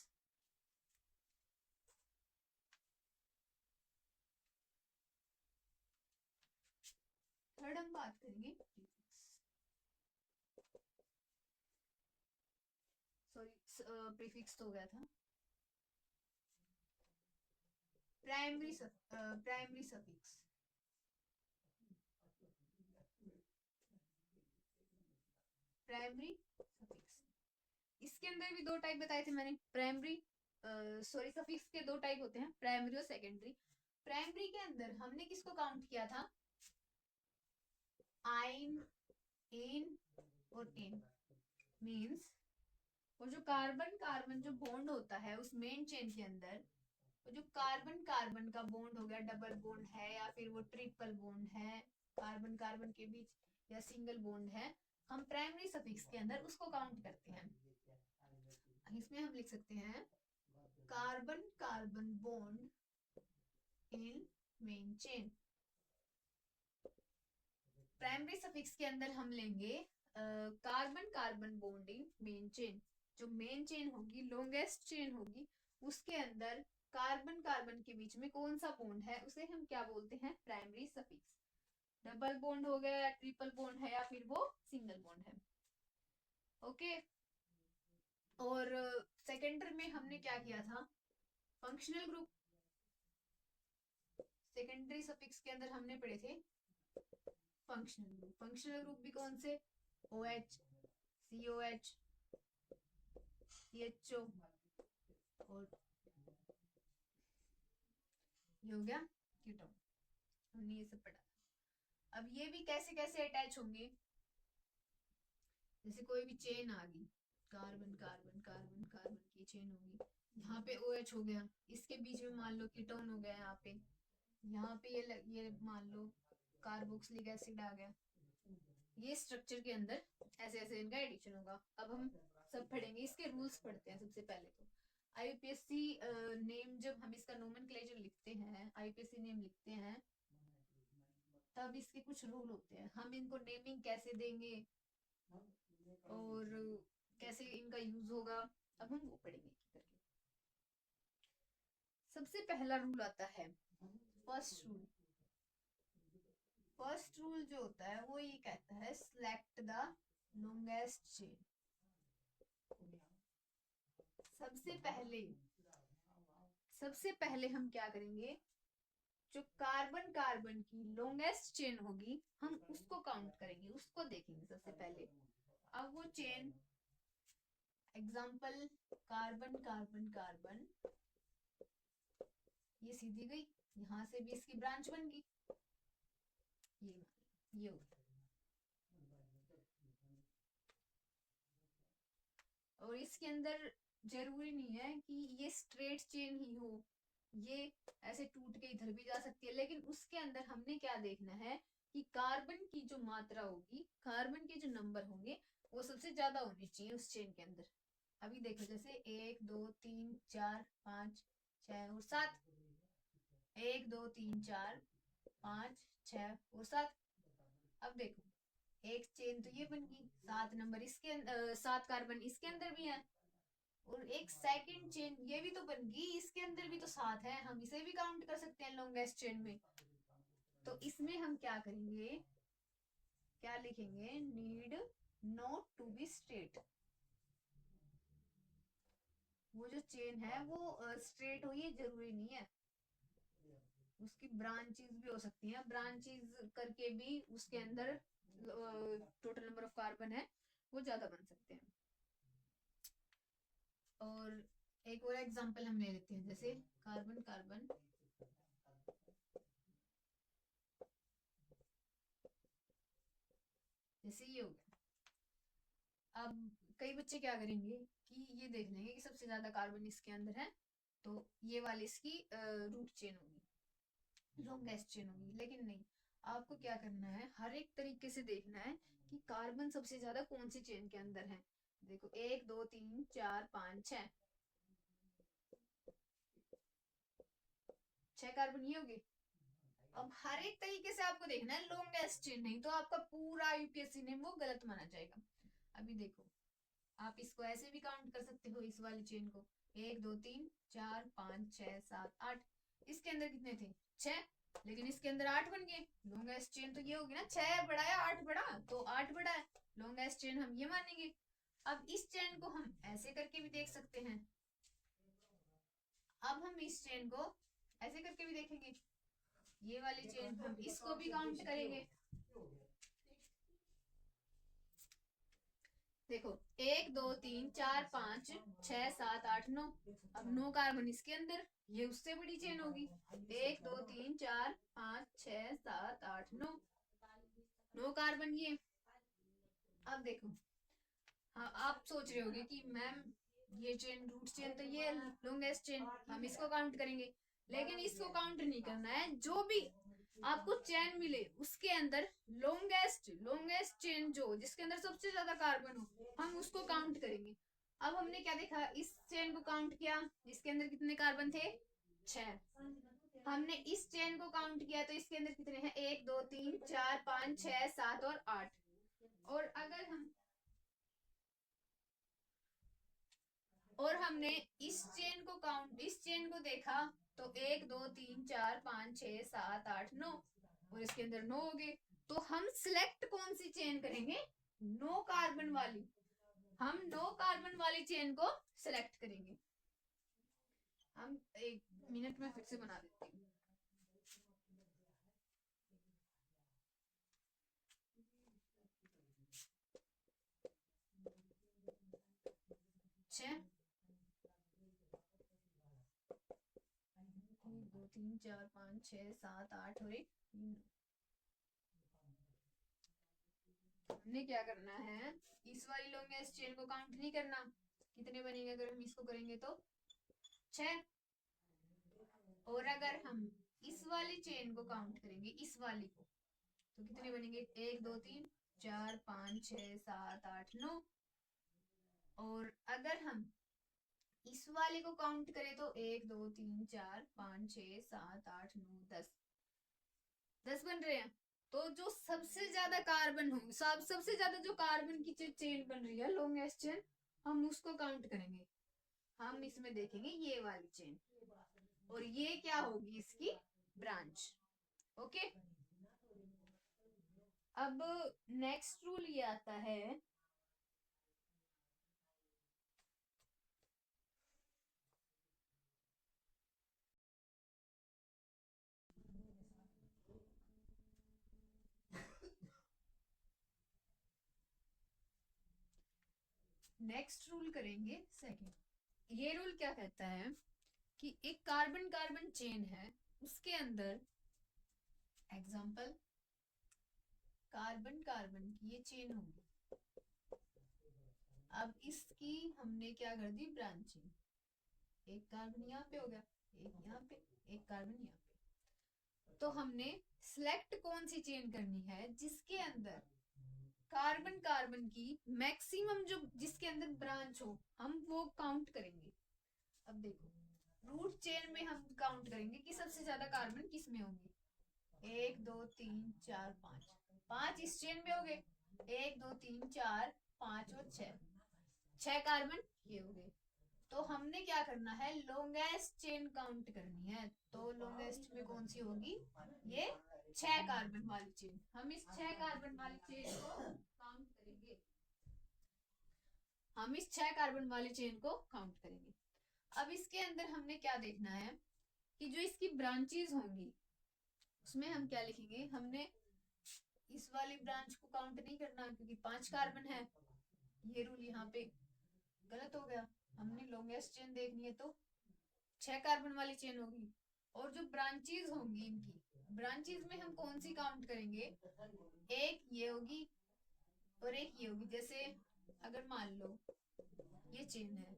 थर्ड हम बात करेंगे प्रीफिक्स। सॉरी, प्रीफिक्स तो हो गया था। Primary suffix. प्राइमरी सफिक्स, इसके अंदर भी दो टाइप बताए थे मैंने। प्राइमरी सॉरी सफिक्स के दो टाइप होते हैं, प्राइमरी और सेकेंडरी। प्राइमरी के अंदर हमने किसको काउंट किया था? आइन, इन और इन। मींस वो जो कार्बन कार्बन जो बॉन्ड होता है उस मेन चेन के अंदर, वो जो कार्बन कार्बन का बॉन्ड हो गया, डबल बॉन्ड है या फिर वो ट्रिपल बॉन्ड है कार्बन कार्बन के बीच, या सिंगल बॉन्ड है, हम प्राइमरी सफिक्स के अंदर उसको काउंट करते हैं। इसमें हम लिख सकते हैं carbon carbon bond in main chain. Primary suffix के अंदर हम लेंगे carbon carbon bond in main chain. जो मेन चेन होगी, लॉन्गेस्ट चेन होगी, उसके अंदर कार्बन कार्बन के बीच में कौन सा बॉन्ड है उसे हम क्या बोलते हैं? Primary suffix. डबल बॉन्ड हो गया या ट्रिपल बॉन्ड है या फिर वो सिंगल बॉन्ड है। ओके। और सेकेंडरी में हमने क्या किया था? Functional group. सेकेंडरी सफिक्स के अंदर हमने पढ़े थे फंक्शनल ग्रुप। फंक्शनल ग्रुप भी कौन से? OH, COH, CHO और ये हो गया कीटोन। हमने ये सब पढ़ा। अब ये भी कैसे कैसे अटैच होंगे? जैसे कोई भी चेन आ गई, कार्बन कार्बन कार्बन कार्बन की चेन होगी, यहाँ पे OH हो गया, इसके बीच में मान लो कीटोन हो गया, यहाँ पे ये मान लो कार्बोक्सिलिक एसिड आ गया। ये स्ट्रक्चर के अंदर ऐसे ऐसे इनका एडिशन होगा। अब हम सब पढ़ेंगे, इसके रूल्स पढ़ते हैं। सबसे पहले तो IUPAC नेम, जब हम इसका नोमेनक्लेचर लिखते हैं, IUPAC नेम लिखते हैं, तब इसके कुछ रूल होते हैं। हम इनको नेमिंग कैसे देंगे और कैसे इनका यूज होगा, अब हम वो पढ़ेंगे करके। सबसे पहला रूल आता है फर्स्ट रूल। फर्स्ट रूल जो होता है वो ये कहता है सिलेक्ट द लॉन्गेस्ट चेन। सबसे पहले हम क्या करेंगे? जो कार्बन कार्बन की लॉन्गेस्ट चेन होगी हम उसको काउंट करेंगे, उसको देखेंगे सबसे पहले। अब वो chain example carbon carbon carbon, ये सीधी गई, यहाँ से भी इसकी ब्रांच बन गई, ये हो। और इसके अंदर जरूरी नहीं है कि ये स्ट्रेट चेन ही हो, ये ऐसे टूट के इधर भी जा सकती है, लेकिन उसके अंदर हमने क्या देखना है कि कार्बन की जो मात्रा होगी, कार्बन के जो नंबर होंगे वो सबसे ज्यादा होनी चाहिए उस चेन के अंदर। अभी देखो, जैसे 1 2 3 4 5 6 और 7, 1 2 3 4 5 6 और 7। अब देखो, एक चेन तो ये बन गई, 7 नंबर इसके 7 कार्बन इसके अंदर भी है, और एक सेकंड चेन ये भी तो बन गई, इसके अंदर भी तो 7 है, हम इसे भी काउंट कर सकते हैं लॉन्गेस्ट चेन में। तो इसमें हम क्या करेंगे, क्या लिखेंगे? Need not to be straight. वो जो चेन है वो स्ट्रेट हो, ये जरूरी नहीं है, उसकी ब्रांचेस भी हो सकती हैं। ब्रांचेस करके भी उसके अंदर टोटल नंबर ऑफ कार्बन है वो ज्यादा बन सकते हैं। और एक और एग्जांपल हम ले लेते हैं, जैसे कार्बन कार्बन, जैसे ये हो गया। अब कई बच्चे क्या करेंगे कि ये देख लेंगे कि सबसे ज्यादा कार्बन इसके अंदर है, तो ये वाली इसकी रूट चेन होगी, लॉन्गेस्ट चेन होगी। लेकिन नहीं, आपको क्या करना है, हर एक तरीके से देखना है कि कार्बन सबसे ज्यादा कौन सी चेन के अंदर है। देखो 1 2 3 4 5 6 कार्बन ये होगी। अब हर एक तरीके से आपको देखना है लॉन्गेस्ट चेन, नहीं तो आपका पूरा यूपीएससी नेम वो गलत माना जाएगा। अभी देखो आप इसको ऐसे भी काउंट कर सकते हो, इस वाली चेन को 1 2 3 4 5 6 7 8। इसके अंदर कितने थे 6, लेकिन इसके अंदर 8 बन गए। लॉन्गेस्ट चेन तो ये होगी ना, 6 बड़ा है 8 बड़ा, तो 8 बड़ा है, लॉन्गेस्ट चेन हम ये मानेंगे। अब इस चेन को हम ऐसे करके भी देख सकते हैं। अब हम इस चेन को ऐसे करके भी देखेंगे, ये वाली चेन हम इसको भी काउंट करेंगे। देखो 1 2 3 4 5 6 7 8 9। अब 9 कार्बन इसके अंदर, ये उससे बड़ी चेन होगी। 1 2 3 4 5 6 7 8 9, 9 कार्बन ये। अब देखो हाँ, आप सोच रहे होगे कि मैम ये चेन रूट चेन तो ये लॉन्गेस्ट चेन, हम इसको काउंट करेंगे, लेकिन इसको काउंट नहीं करना है। जो भी आपको चेन मिले उसके अंदर लॉन्गेस्ट चेन जो जिसके अंदर सबसे ज्यादा कार्बन हो, हम उसको काउंट करेंगे। अब हमने क्या देखा, इस चेन को काउंट किया, इसके अंदर कितने कार्बन थे 6। हमने इस चेन को काउंट किया तो इसके अंदर कितने हैं 1 2 3 4 5 6 7 और 8। और हमने इस चेन को देखा तो 1 2 3 4 5 6 7 8 9, और इसके अंदर 9 हो गए। तो हम सिलेक्ट कौन सी चेन करेंगे, 9 कार्बन वाली। हम 9 कार्बन वाली चेन को सिलेक्ट करेंगे। हम 1 मिनट में फिर से बना देते हैं। छह 1 2 3 4 5 6 7 8 और 1 3। हमने क्या करना है, इस वाली लॉन्गेस्ट चेन को काउंट नहीं करना, कितने बनेंगे अगर हम इसको करेंगे तो 6। और अगर हम इस वाली चेन को काउंट करेंगे, इस वाली को, तो कितने बनेंगे 1 2 3 4 5 6 7 8 9। और अगर हम इस वाले को काउंट करें तो 1 2 3 4 5 6 7 8 9 10, 10 बन रहे हैं। तो जो सबसे ज्यादा कार्बन हो, सबसे ज्यादा जो कार्बन की चेन बन रही है लॉन्गेस्ट चेन, हम उसको काउंट करेंगे। हम इसमें देखेंगे ये वाली चेन, और ये क्या होगी इसकी ब्रांच। ओके, अब नेक्स्ट रूल ये आता है, नेक्स्ट रूल करेंगे सेकंड। ये रूल क्या कहता है कि एक कार्बन कार्बन चेन है, उसके अंदर एग्जांपल कार्बन कार्बन की ये चेन होगी। अब इसकी हमने क्या कर दी ब्रांचिंग, एक कार्बन यहाँ पे हो गया, एक यहाँ पे, एक कार्बन यहाँ पे। तो हमने सिलेक्ट कौन सी चेन करनी है जिसके अंदर कार्बन कार्बन की मैक्सिमम जो जिसके अंदर ब्रांच हो, हम वो काउंट करेंगे। अब देखो रूट चेन में हम काउंट करेंगे कि सबसे ज्यादा कार्बन किस में होंगे, 1 2 3 4 5, 5 इस चेन में हो गए, 1 2 3 4 5 और 6 कार्बन ये हो गए। तो हमने क्या करना है, लॉन्गेस्ट चेन काउंट करनी है। तो लॉन्गेस्ट में कौन सी होगी, ये 6 कार्बन वाली चेन। हम इस 6 कार्बन वाली चेन को काउंट करेंगे। हम इस 6 कार्बन वाली चेन को काउंट करेंगे। अब इसके अंदर हमने क्या देखना है कि जो इसकी ब्रांचेस होंगी उसमें हम क्या लिखेंगे, हमने इस वाली ब्रांच को काउंट नहीं करना क्योंकि 5 कार्बन है, ये रूल यहाँ पे गलत हो गया। हमने लॉन्गेस्ट चेन देखनी है तो 6 कार्बन वाली चेन होगी। और जो ब्रांचेस होंगी इनकी ब्रांचेस में हम कौन सी काउंट करेंगे, एक ये होगी और एक ये होगी। जैसे अगर मान लो ये चेन है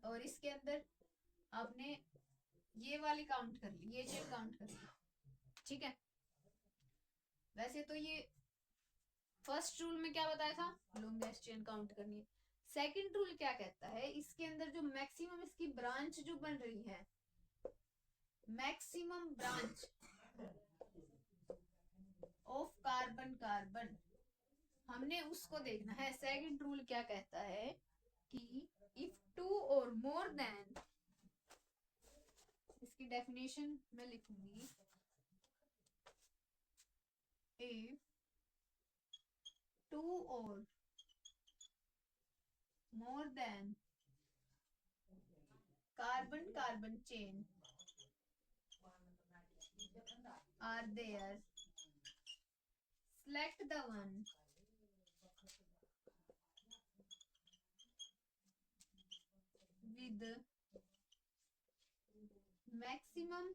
और इसके अंदर आपने ये वाली काउंट कर ली, ये चेन काउंट कर ली, ठीक है। वैसे तो ये फर्स्ट रूल में क्या बताया था, लॉन्गेस्ट चेन काउंट करनी है। सेकंड रूल क्या कहता है, इसके अंदर जो मैक्सिमम इसकी ब्रांच जो बन रही है, maximum branch of carbon carbon, हमने उसको देखना है। सेकंड रूल क्या कहता है कि इफ टू और मोर देन, इसकी डेफिनेशन मैं लिखूंगी, इफ टू और more than carbon carbon chain are there, select the one with maximum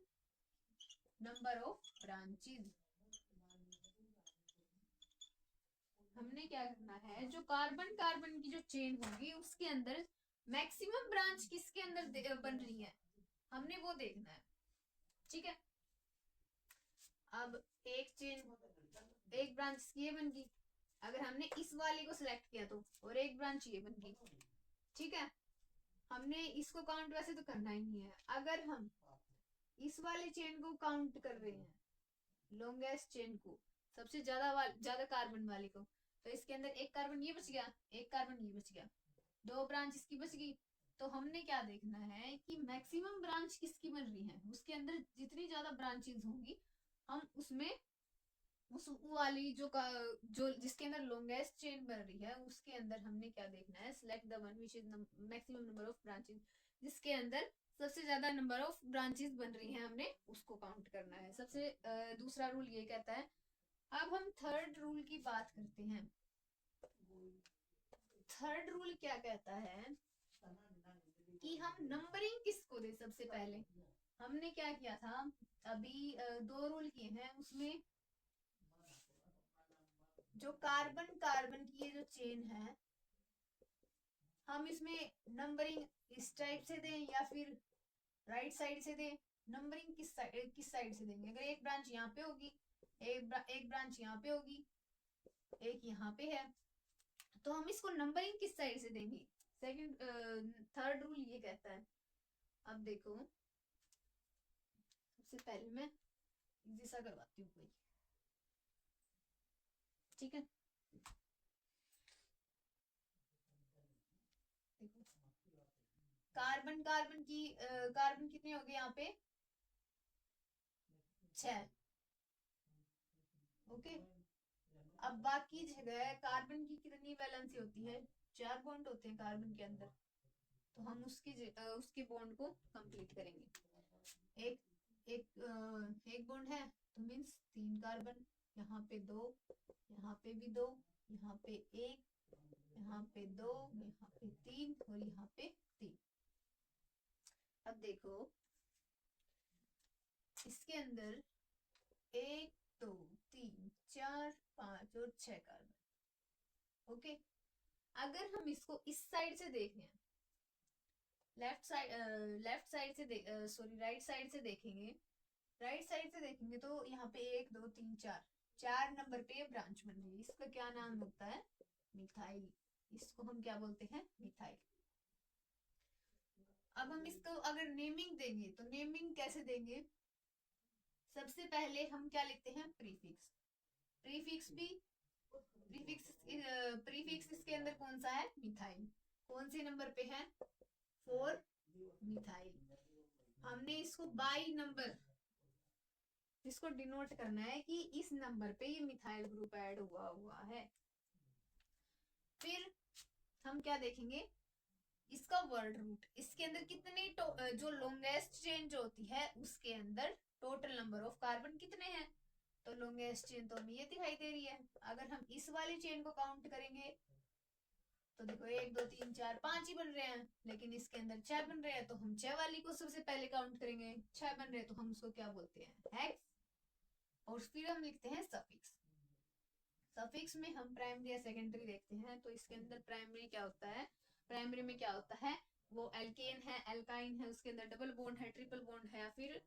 number of branches। हमने क्या करना है, जो कार्बन कार्बन की जो चेन होगी उसके अंदर मैक्सिमम ब्रांच किसके अंदर बन रही है, हमने वो देखना है। ठीक है, अब एक चेन, एक ब्रांच ये बन गई, अगर हमने इस वाले को सिलेक्ट किया तो, और एक ब्रांच ये बन गई। ठीक है, हमने इसको काउंट वैसे तो करना ही नहीं है, अगर हम इस वाले चेन को काउंट कर रहे हैं, लॉन्गेस्ट चेन को, सबसे ज्यादा कार्बन वाले को, तो इसके अंदर एक कार्बन ये बच गया, एक कार्बन ये बच गया, दो ब्रांच इसकी बच गई। तो हमने क्या देखना है कि मैक्सिमम ब्रांच किसकी बन रही है, उसके अंदर जितनी ज्यादा ब्रांचेस होंगी हम उसमें उस वाली जो जिसके अंदर लॉन्गेस्ट चेन बन रही है उसके अंदर हमने क्या देखना है, select the one which is maximum number of branches, जिसके अंदर सबसे ज्यादा नंबर ऑफ ब्रांचेस बन रही हैं हमने उसको काउंट करना है। सबसे दूसरा रूल ये कहता है। अब हम थर्ड रूल की बात करते हैं। थर्ड रूल क्या कहता है कि हम नंबरिंग किसको दे। सबसे पहले हमने क्या किया था, अभी दो रूल किए हैं, उसमें जो कार्बन कार्बन की ये जो चेन है, हम इसमें नंबरिंग इस टाइप से दें या फिर राइट साइड से दें। नंबरिंग किस साइड से देंगे, अगर एक ब्रांच यहाँ पे होगी, एक ब्रांच यहाँ पे होगी, एक यहाँ पे है, तो हम इसको नंबरिंग किस साइड से देंगे। सेकंड थर्ड रूल ये कहता है। अब देखो, सबसे पहले मैं जैसा करवाती हूँ कोई, ठीक है। देखो, कार्बन कार्बन की कार्बन कितने हो गए यहाँ पे, 6। ओके, अब बाकी जगह कार्बन की कितनी वैलेंसी होती है, 4 बॉन्ड होते हैं कार्बन के अंदर, तो हम उसके बॉन्ड को कंप्लीट करेंगे। एक बॉन्ड है तो मीन्स 3 कार्बन, यहाँ पे 2, यहाँ पे भी 2, यहाँ पे 1, यहाँ पे 2, यहाँ पे 3 और यहाँ पे 3। अब देखो, इसके अंदर 1 2 3 4 5 और 6 कार्बन। ओके, अगर हम इसको इस साइड से देखें, लेफ्ट साइड से सॉरी राइट साइड से देखेंगे, राइट साइड से देखेंगे तो यहाँ पे 1 2 3 4 नंबर पे ब्रांच बन रही है। इसका क्या नाम होता है, मिथाइल। इसको हम क्या बोलते हैं, मिथाइल। अब हम इसको अगर नेमिंग देंगे तो नेमिंग कैसे देंगे, सबसे पहले हम क्या लिखते हैं, प्रीफिक्स। प्रीफिक्स इसके अंदर कौन सा है, मिथाइल। कौन से नंबर पे है, 4 मिथाइल। हमने इसको बाई नंबर इसको डिनोट करना है कि इस नंबर पे ये मिथाइल ग्रुप ऐड हुआ है। फिर हम क्या देखेंगे, इसका वर्ड रूट, इसके अंदर कितने जो लॉन्गेस्ट चेन जो होती है उसके अंदर टोटल नंबर ऑफ कार्बन कितने हैं, तो लॉन्गेस्ट चेन तो हमें ये दिखाई दे रही है। अगर हम इस वाली चेन को काउंट करेंगे तो देखो 1 2 3 4 5 ही बन रहे हैं, लेकिन इसके अंदर 6 बन रहे हैं, तो हम 6 वाली को सबसे पहले काउंट करेंगे। 6 बन रहे हैं तो हम उसको क्या बोलते हैं, हेक्स। और फिर हम लिखते हैं सफिक्स। सफिक्स में हम प्राइमरी या सेकेंडरी देखते हैं, तो इसके अंदर प्राइमरी क्या होता है, प्राइमरी में क्या होता है, वो एल्केन है, एल्काइन है, उसके अंदर डबल बॉन्ड है, ट्रिपल बॉन्ड है या फिर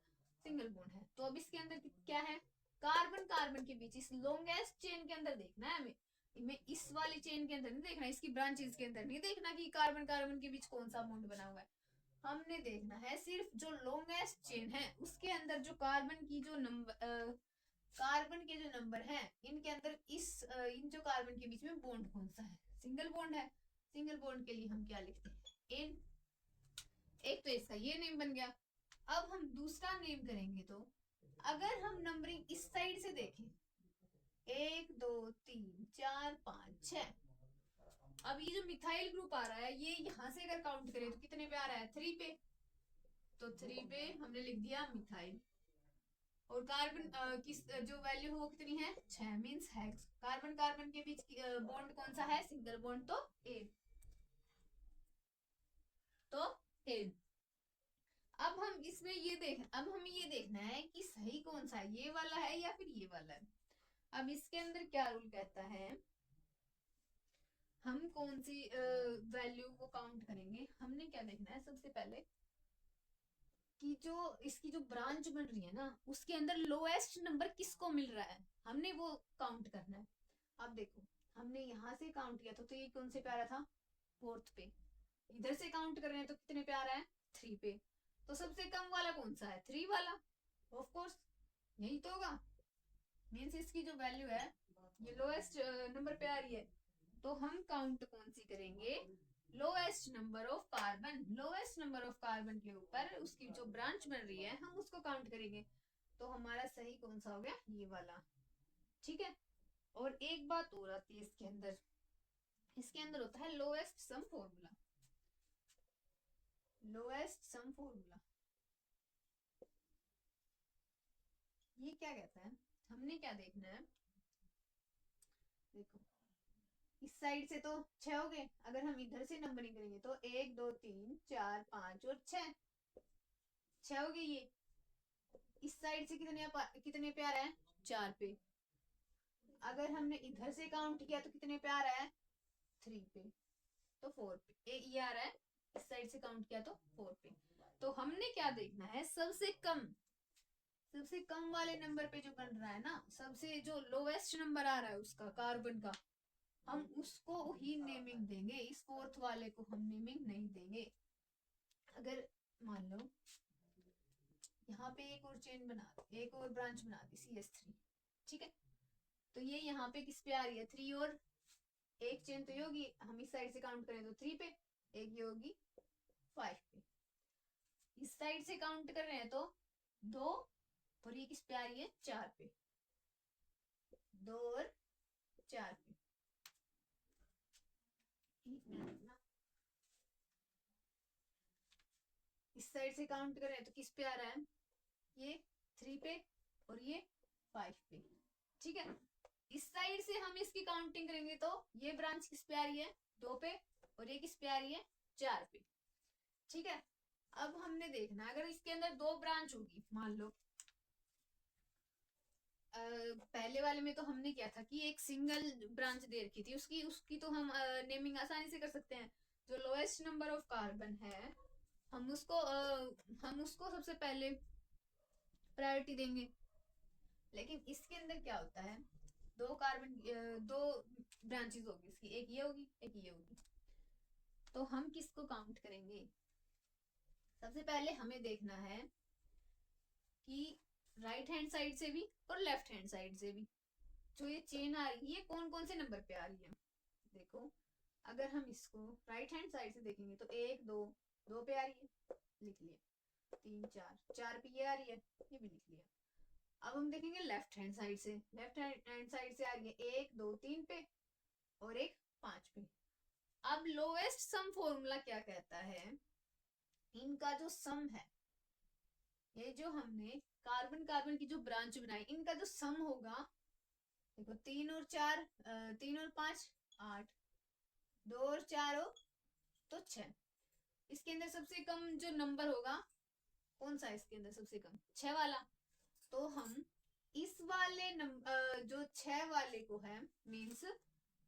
सिंगल बॉन्ड है। तो अब इसके अंदर क्या है, कार्बन कार्बन के बीच, इस लॉन्गेस्ट चेन के अंदर देखना है हमें, में इस वाली चेन के अंदर नहीं देखना, इसकी ब्रांचेस के अंदर नहीं देखना कि कार्बन कार्बन के बीच कौन सा बॉन्ड बना हुआ है। हमने देखना है सिर्फ जो लॉन्गेस्ट चेन है उसके अंदर जो कार्बन की जो नंबर कार्बन के जो नंबर है इनके अंदर इन जो कार्बन के बीच में बॉन्ड कौन सा है, सिंगल बॉन्ड है। सिंगल बॉन्ड के लिए हम क्या लिखते हैं, एन। एक तो इसका ये नेम बन गया। अब हम दूसरा नेम करेंगे तो अगर हम नंबरिंग इस साइड से देखें 1 2 3 4 5 6, अब ये जो मिथाइल ग्रुप आ रहा है ये यहां से अगर काउंट करें तो कितने पे आ रहा है, 3 पे। तो 3 पे हमने लिख दिया मिथाइल। और कार्बन की जो वैल्यू है वो कितनी है, 6 मींस हेक्स। कार्बन कार्बन के बीच बॉन्ड कौन सा है, सिंगल बॉन्ड, तो ए। तो ए। अब हम इसमें अब हमें ये देखना है कि सही कौन सा है, ये वाला है या फिर ये वाला है। अब इसके अंदर क्या रूल कहता है, हम कौन सी वैल्यू को काउंट करेंगे। हमने क्या देखना है सबसे पहले कि जो इसकी जो ब्रांच बन रही है ना उसके अंदर लोएस्ट नंबर किसको मिल रहा है, हमने वो काउंट करना है। अब देखो हमने यहाँ से काउंट किया था तो ये कौन से पे आ रहा था, 4th पे। इधर से काउंट कर रहे हैं तो कितने पे आ रहा है, 3 पे। तो सबसे कम वाला कौन सा है, 3 वाला। ऑफ कोर्स यही तो होगा, मींस इसकी जो वैल्यू है ये लोएस्ट नंबर पे आ रही है। तो हम काउंट कौन सी करेंगे, lowest number of carbon. Lowest number of carbon के ऊपर उसकी जो ब्रांच बन रही है हम उसको काउंट करेंगे। तो हमारा सही कौन सा हो गया, ये वाला। ठीक है। और एक बात और आती है इसके अंदर होता है lowest some formula. Lowest some formula ये क्या कहता है, हमने क्या देखना है, देखो इस साइड से तो 6 हो गए, अगर हम इधर से नंबरिंग करेंगे तो 1 2 3 4 5 और 6 हो गए ये। इस साइड से कितने पे आ रहा है, 4 पे। अगर हमने इधर से काउंट किया तो कितने पे आ रहा है, 3 पे। तो 4 पे ये आ रहा है, इस साइड से काउंट किया तो 4 पे। तो हमने क्या देखना है, सबसे कम वाले नंबर पे जो बन रहा है ना, सबसे जो लोवेस्ट नंबर आ रहा है उसका कार्बन का, हम उसको ही नेमिंग देंगे, इस 4th वाले को हम नेमिंग नहीं देंगे। अगर मान लो यहाँ पे एक और चेन बना दी, एक और ब्रांच बना दी CH3, ठीक है। तो ये यहाँ पे किस पे आ रही है, 3, और एक चेन तो ये होगी, हम इस साइड से काउंट करें तो 3 पे, एक ये होगी 5 पे। इस साइड से काउंट कर रहे हैं तो 2, और ये किस पे आ रही है, 4 पे। 2 और 4 पे। इस साइड से काउंट करें तो किस पे आ रहा है, ये 3 पे और ये 5 पे। ठीक है। इस साइड से हम इसकी काउंटिंग करेंगे तो ये ब्रांच किस पे आ रही है, 2 पे, और ये किस पे आ रही है, 4 पे। ठीक है। अब हमने देखना अगर इसके अंदर 2 ब्रांच होगी, मान लो पहले वाले में तो हमने क्या था कि एक सिंगल ब्रांच दे रखी थी, उसकी उसकी तो हम नेमिंग आसानी से कर सकते हैं। जो लोएस्ट नंबर ऑफ कार्बन है हम उसको सबसे पहले प्रायोरिटी देंगे। लेकिन इसके अंदर क्या होता है, 2 ब्रांचेस होगी इसकी, एक ये होगी एक ये होगी। तो हम किसको काउंट करेंगे, सबसे पहले हमें देखना है कि राइट हैंड साइड से भी और लेफ्ट हैंड साइड से भी जो ये चेन आ रही है कौन कौन से नंबर पे आ रही है। देखो अगर हम इसको राइट हैंड साइड से देखेंगे तो 1 2 2 पे आ रही है, लिख लिया। 3 4 4 पे ये आ रही है, ये भी लिख लिया। अब हम देखेंगे लेफ्ट हैंड साइड से, लेफ्ट हैंड साइड से आ रही है 1 2 3 पे और एक 5 पे। अब लोएस्ट सम फॉर्मूला क्या कहता है, इनका जो सम है, ये जो हमने कार्बन कार्बन की जो ब्रांच बनाई इनका जो सम होगा, देखो 3 और 4 3 और 5 8, 2 और 4 हो तो 6। इसके अंदर सबसे कम जो नंबर होगा कौन सा है, इसके अंदर सबसे कम 6 वाला। तो हम इस वाले जो 6 वाले को है, मीन्स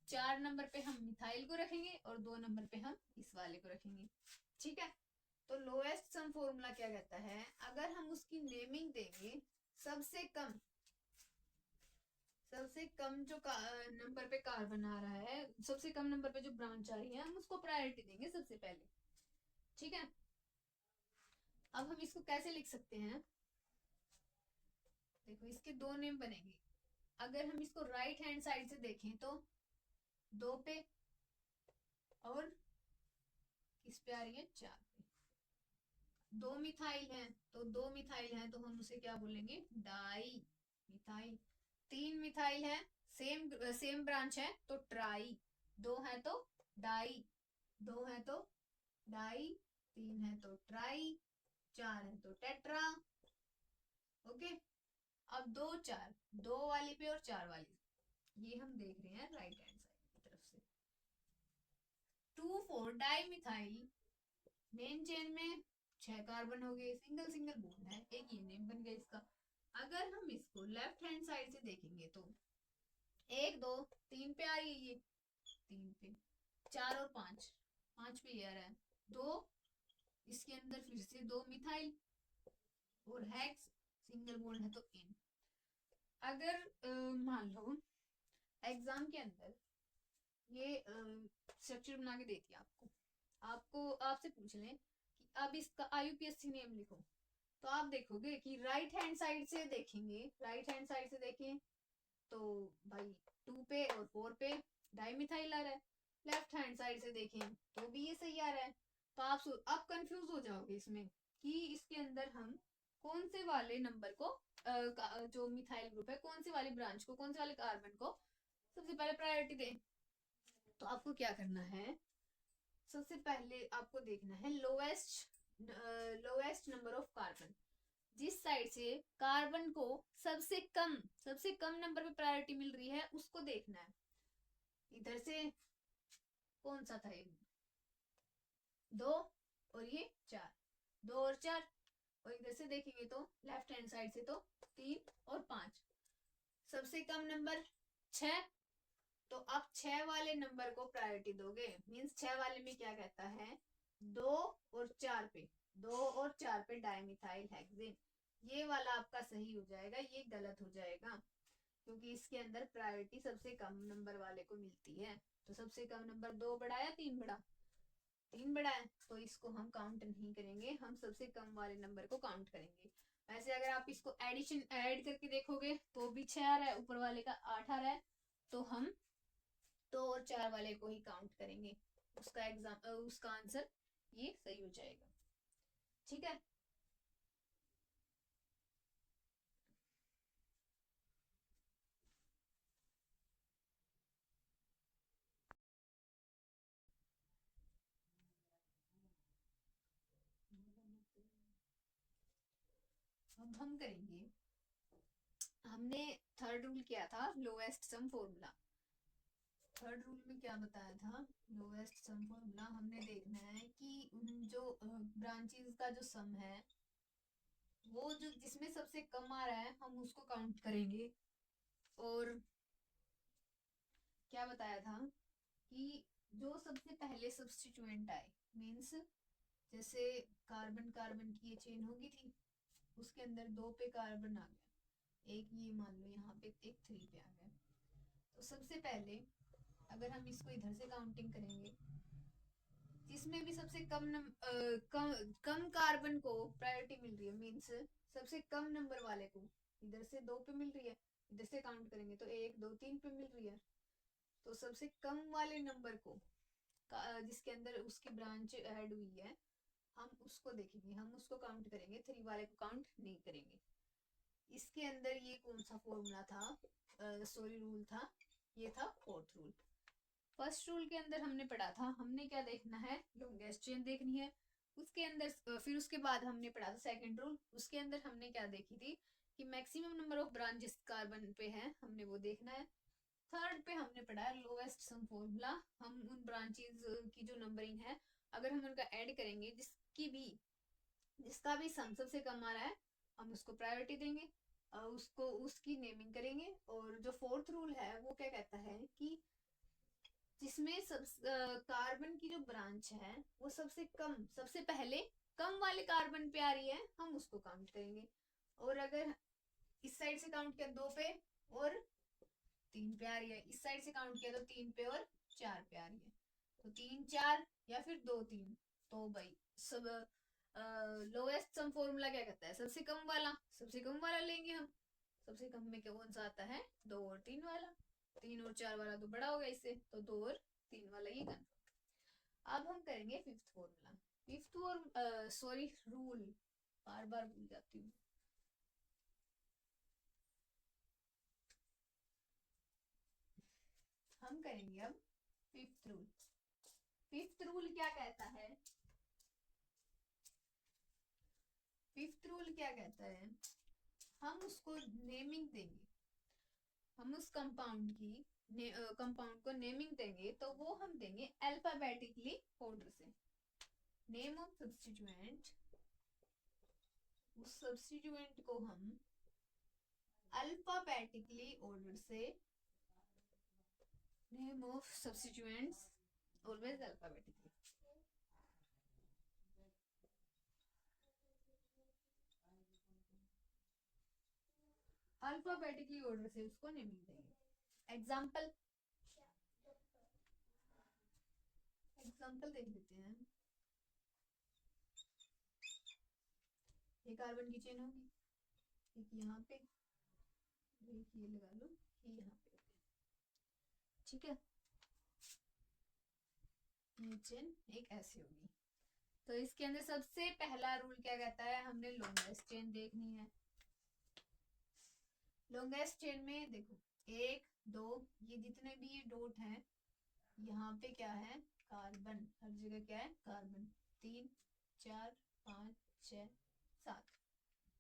4 नंबर पे हम मिथाइल को रखेंगे और 2 नंबर पे हम इस वाले को रखेंगे। ठीक है। तो लोएस्ट सम फॉर्मूला क्या कहता है, अगर हम उसकी नेमिंग देंगे सबसे कम सबसे कम जो नंबर पे कार्बन आ रहा है, सबसे कम नंबर पे जो ब्रांच आ रही है, हम उसको प्रायोरिटी देंगे सबसे पहले। ठीक है, अब हम इसको कैसे लिख सकते हैं? देखो, इसके दो नेम बनेंगे। अगर हम इसको राइट हैंड साइड से देखें तो 2 पे, और किस पे आ रही है? 4 पे। 2 मिथाइल है, तो 2 मिथाइल है तो हम उसे क्या बोलेंगे? Di methyl. 3 मिथाइल है, सेम सेम ब्रांच है तो ट्राई। 2 है तो डाई, 2 है तो डाई, 3 है तो ट्राई, 4 है तो टेट्रा। ओके, अब 2 4, 2 वाली पे और 4 वाली, ये हम देख रहे हैं राइट हैंड साइड की तरफ से। 2 4 डाई मिथाइल, मेन चेन में 6 कार्बन हो गए, सिंगल सिंगल बॉन्ड है, एक ये नेम बन गया इसका। अगर हम इसको लेफ्ट हैंड साइड से देखेंगे तो 1 2 3 पे आई है, ये 3 पे, 4 और 5, 5 पे ये आ रहा है, 2 इसके अंदर फिर से 2 मिथाइल, और हेक्स सिंगल बॉन्ड है तो इन। अगर मान लो एग्जाम के अंदर ये स्ट्रक्चर बना के देती है आपको, आपसे पूछ लें कि अब इसका IUPAC नेम लिखो, तो आप देखोगे कि राइट हैंड साइड से देखेंगे, राइट हैंड साइड से देखें तो भाई 2 पे और 4 पे डाइमिथाइल आ रहा है। लेफ्ट हैंड साइड से देखें तो भी ये सही आ रहा है। तो आप कंफ्यूज हो जाओगे इसमें कि इसके अंदर हम कौन से वाले नंबर को जो मिथाइल ग्रुप है, कौन सी वाली ब्रांच को, कौन से वाले कार्बन को सबसे पहले प्रायोरिटी दें। तो आपको क्या करना है? सबसे पहले आपको देखना है लोएस्ट नंबर ऑफ कार्बन, जिस साइड से कार्बन को सबसे कम नंबर पे प्रायोरिटी मिल रही है उसको देखना है। इधर से कौन सा था? ये 2 और ये 4, 2 और 4, और इधर से देखेंगे तो लेफ्ट हैंड साइड से तो 3 और 5, सबसे कम नंबर 6। तो आप 6 वाले नंबर को प्रायोरिटी दोगे, मींस 6 वाले में क्या कहता है? 2 और 4 पे, 2 और 4 पे डाइमिथाइल हेक्सेन, ये वाला आपका सही हो जाएगा, ये गलत हो जाएगा, क्योंकि इसके अंदर प्रायोरिटी सबसे कम नंबर वाले को मिलती है। तो सबसे कम नंबर 2 बड़ा या 3 बड़ा? 3 बड़ा है, तो इसको हम काउंट नहीं करेंगे, हम सबसे कम वाले नंबर को काउंट करेंगे। वैसे अगर आप इसको ऐड करके देखोगे तो भी 6 आ रहा है, ऊपर वाले का 8 आ रहा है, तो हम 2 और 4 वाले को ही काउंट करेंगे। उसका आंसर ये सही हो जाएगा। ठीक है, अब हम करेंगे, हमने थर्ड रूल किया था lowest some formula. Third rule में क्या बताया था? लोएस्ट सम फॉर्मूला हमने देखना है कि जो ब्रांचेस का जो सम है, वो जो जिसमें सबसे कम आ रहा है हम उसको काउंट करेंगे। और क्या बताया था कि जो सबसे पहले सब्स्टिट्यूएंट आए, मींस जैसे कार्बन कार्बन की ये चेन होगी थी, उसके अंदर 2 पे कार्बन आ गया, एक ये मान लो यहाँ पे एक 3 पे आ गया, तो सबसे पहले अगर हम इसको इधर से काउंटिंग करेंगे, जिसमें भी सबसे कम कार्बन को प्रायोरिटी मिल रही है, मींस सबसे कम नंबर वाले को इधर से 2 पे मिल रही है, इधर से काउंट करेंगे तो 1 2 3 पे मिल रही है, तो सबसे कम वाले नंबर को जिसके अंदर उसकी ब्रांच ऐड हुई है, हम उसको देखेंगे, हम उसको काउंट करेंगे, 3 वाले को काउंट नहीं करेंगे। इसके अंदर ये कौन सा फॉर्मूला था? सॉरी, रूल था, ये था फोर्थ रूल। फर्स्ट रूल के अंदर हमने पढ़ा था, हमने क्या देखना है? लॉन्गेस्ट चेन देखनी है। उसके अंदर फिर उसके बाद हमने पढ़ा था सेकंड रूल, उसके अंदर हमने क्या देखी थी कि maximum number of branches carbon पे है, हमने वो देखना है। थर्ड पे हमने पढ़ा है लोएस्ट सम फॉर्मूला, हम उन ब्रांचेस की जो नंबरिंग है, अगर हम उनका ऐड करेंगे, जिसका भी सम सबसे कम आ रहा है, हम उसको प्रायोरिटी देंगे, उसको उसकी नेमिंग करेंगे। और जो फोर्थ रूल है वो क्या कहता है कि जिसमें कार्बन की जो ब्रांच है वो सबसे पहले कम वाले कार्बन पे आ रही है, हम उसको काउंट करेंगे। और अगर इस साइड से काउंट किया 2 पे और 3 पे आ रही है, इस साइड से काउंट किया तो 3 पे और 4 पे आ रही है, तो 3 4 या फिर 2 3। तो भाई सब लोएस्ट सम फॉर्मूला क्या कहता है, सबसे कम वाला लेंगे हम। सबसे कम में क्या कौन सा आता है, 2 और 3 वाला। 3 और 4 वाला तो बड़ा होगा इससे, तो 2 और 3 वाला ही कंफर्म। अब हम करेंगे फिफ्थ फॉर्मूला। फिफ्थ और सॉरी रूल, बार बार भूल जाती हूँ। हम करेंगे अब फिफ्थ रूल। फिफ्थ रूल क्या कहता है, फिफ्थ रूल क्या कहता है, हम उसको नेमिंग देंगे। हम उस कंपाउंड की कंपाउंड को नेमिंग देंगे, तो वो हम देंगे अल्फाबेटिकली ऑर्डर से। नेम ऑफ सब्स्टिट्यूएंट, उस सब्स्टिट्यूएंट को हम अल्फाबेटिकली ऑर्डर से, name of substituents always alphabetically. Alphabetically order से उसको नेमिंग देंगे। एग्जाम्पल देख लेते हैं। ये कार्बन की चेन होगी, एक यहाँ पे, एक ये लगा लो, ये यहाँ पे, ठीक है। ये चेन एक ऐसी होगी। तो इसके अंदर सबसे पहला रूल क्या कहता है, हमने लॉन्गेस्ट चेन देखनी है। लॉन्गेस्ट चेन में देखो 1 2, ये जितने भी ये डॉट हैं, यहाँ पे क्या है, कार्बन, हर जगह क्या है, कार्बन। 3 4 5 6 7,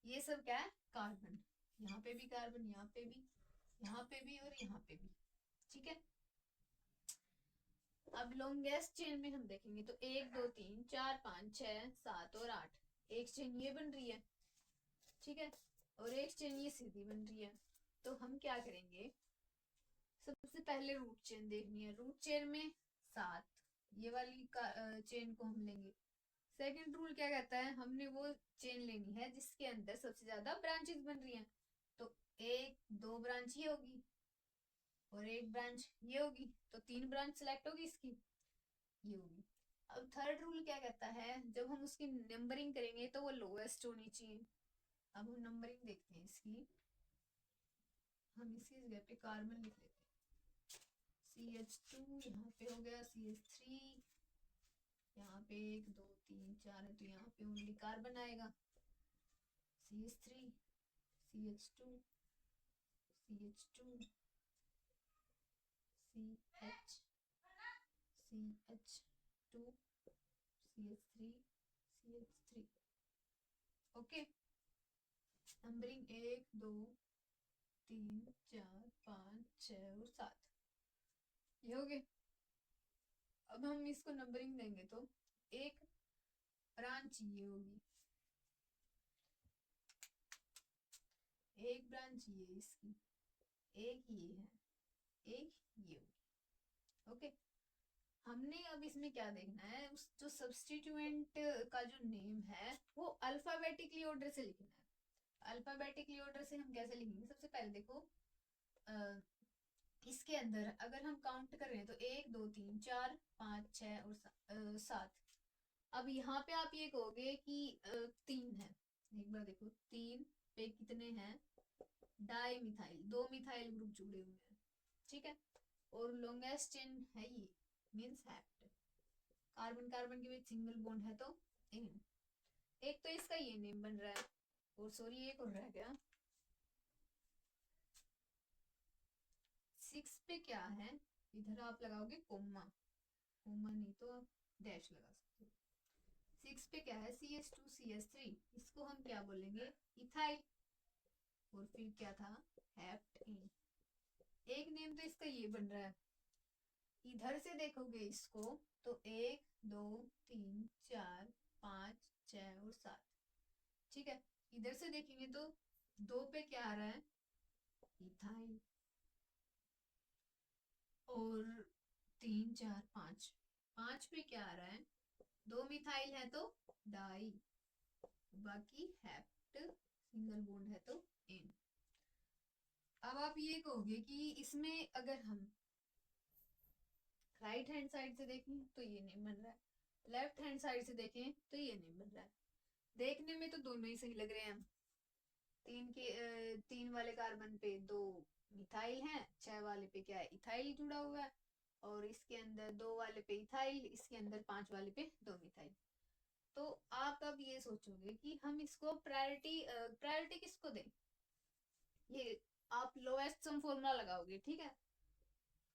ये सब क्या है, कार्बन। यहाँ पे भी कार्बन, यहाँ पे भी, यहाँ पे भी और यहाँ पे भी, ठीक है। अब लॉन्गेस्ट चेन में हम देखेंगे तो 1 2 3 4 5 6 7 और 8, एक चेन ये बन रही है, ठीक है, और एक चेन ये सीधी बन रही है। तो हम क्या करेंगे, सबसे पहले रूट चेन देखनी है। रूट चेन में 7, ये वाली चेन को हम लेंगे। सेकंड रूल क्या कहता है, हमने वो चेन लेनी है जिसके अंदर सबसे ज्यादा ब्रांचेस बन रही हैं। तो 1 2 ब्रांच ये होगी और एक ब्रांच ये होगी, तो 3 ब्रांच सेलेक्ट होगी इसकी, ये होगी। अब थर्ड रूल क्या कहता है, जब हम उसकी नंबरिंग करेंगे तो वो लोएस्ट होनी चाहिए। अब हम नंबरिंग देखते हैं इसकी। हम इसकी जगह पे कार्बन लिख लेते हैं, CH2 यहाँ पे हो गया, CH3 यहाँ पे 1 2 3 4 है, तो यहाँ पे ओनली कार्बन आएगा। CH3 CH2 CH2 CH CH2 CH3 CH3, okay. Numbering 1 2 3 4 5 6 और 7, ये हो गए। अब हम इसको नंबरिंग देंगे तो एक ब्रांच ये होगी, एक ब्रांच ये इसकी, एक ये है, एक ये होगी, ओके। हमने अब इसमें क्या देखना है, उस जो सब्स्टिट्यूएंट का जो नेम है वो अल्फाबेटिकली ऑर्डर से लिखना है। अल्फाबेटिकली ऑर्डर से हम कैसे लिखेंगे, सबसे पहले देखो इसके अंदर अगर हम काउंट कर रहे हैं तो 1 2 3 4 5 6 और 7। अब यहाँ पे आप ये कहोगे कि 3 है, एक बार देखो 3 पे कितने हैं, डाई मिथाइल, 2 मिथाइल ग्रुप जुड़े हुए हैं, ठीक है। और लॉन्गेस्ट चेन है ये, मींस हेप्ट, कार्बन कार्बन के बीच सिंगल बॉन्ड है तो एन। एक तो इसका ये नेम बन रहा है, और सॉरी एक और रह गया, 6 पे क्या है, इधर आप लगाओगे कोमा, कोमा नहीं तो आप डैश लगा सकते हो। 6 पे क्या है, CH2 CH3, इसको हम क्या बोलेंगे, इथाइल। और फिर क्या था, हेप्टेन। एक नेम तो इसका ये बन रहा है। इधर से देखोगे इसको तो 1 2 3 4 5 6 और 7, ठीक है। इधर से देखेंगे तो 2 पे क्या आ रहा है, इथाइल, और 3 4 5, 5 पे क्या आ रहा है, 2 मिथाइल है तो डाई, बाकी हेप्ट सिंगल बॉन्ड है तो एन। अब आप ये कहोगे कि इसमें अगर हम राइट हैंड साइड से देखें तो ये नहीं बन रहा है, लेफ्ट हैंड साइड से देखें तो ये नहीं बन रहा है। देखने में तो दोनों ही सही लग रहे हैं। तीन वाले कार्बन पे दो मिथाइल हैं, 6 वाले पे क्या है, इथाइल जुड़ा हुआ है, और इसके अंदर 2 वाले पे इथाइल, इसके अंदर 5 वाले पे 2 मिथाइल। तो आप अब ये सोचोगे कि हम इसको प्रायोरिटी किसको दें। ये आप लोएस्ट सम फॉर्मूला लगाओगे, ठीक है।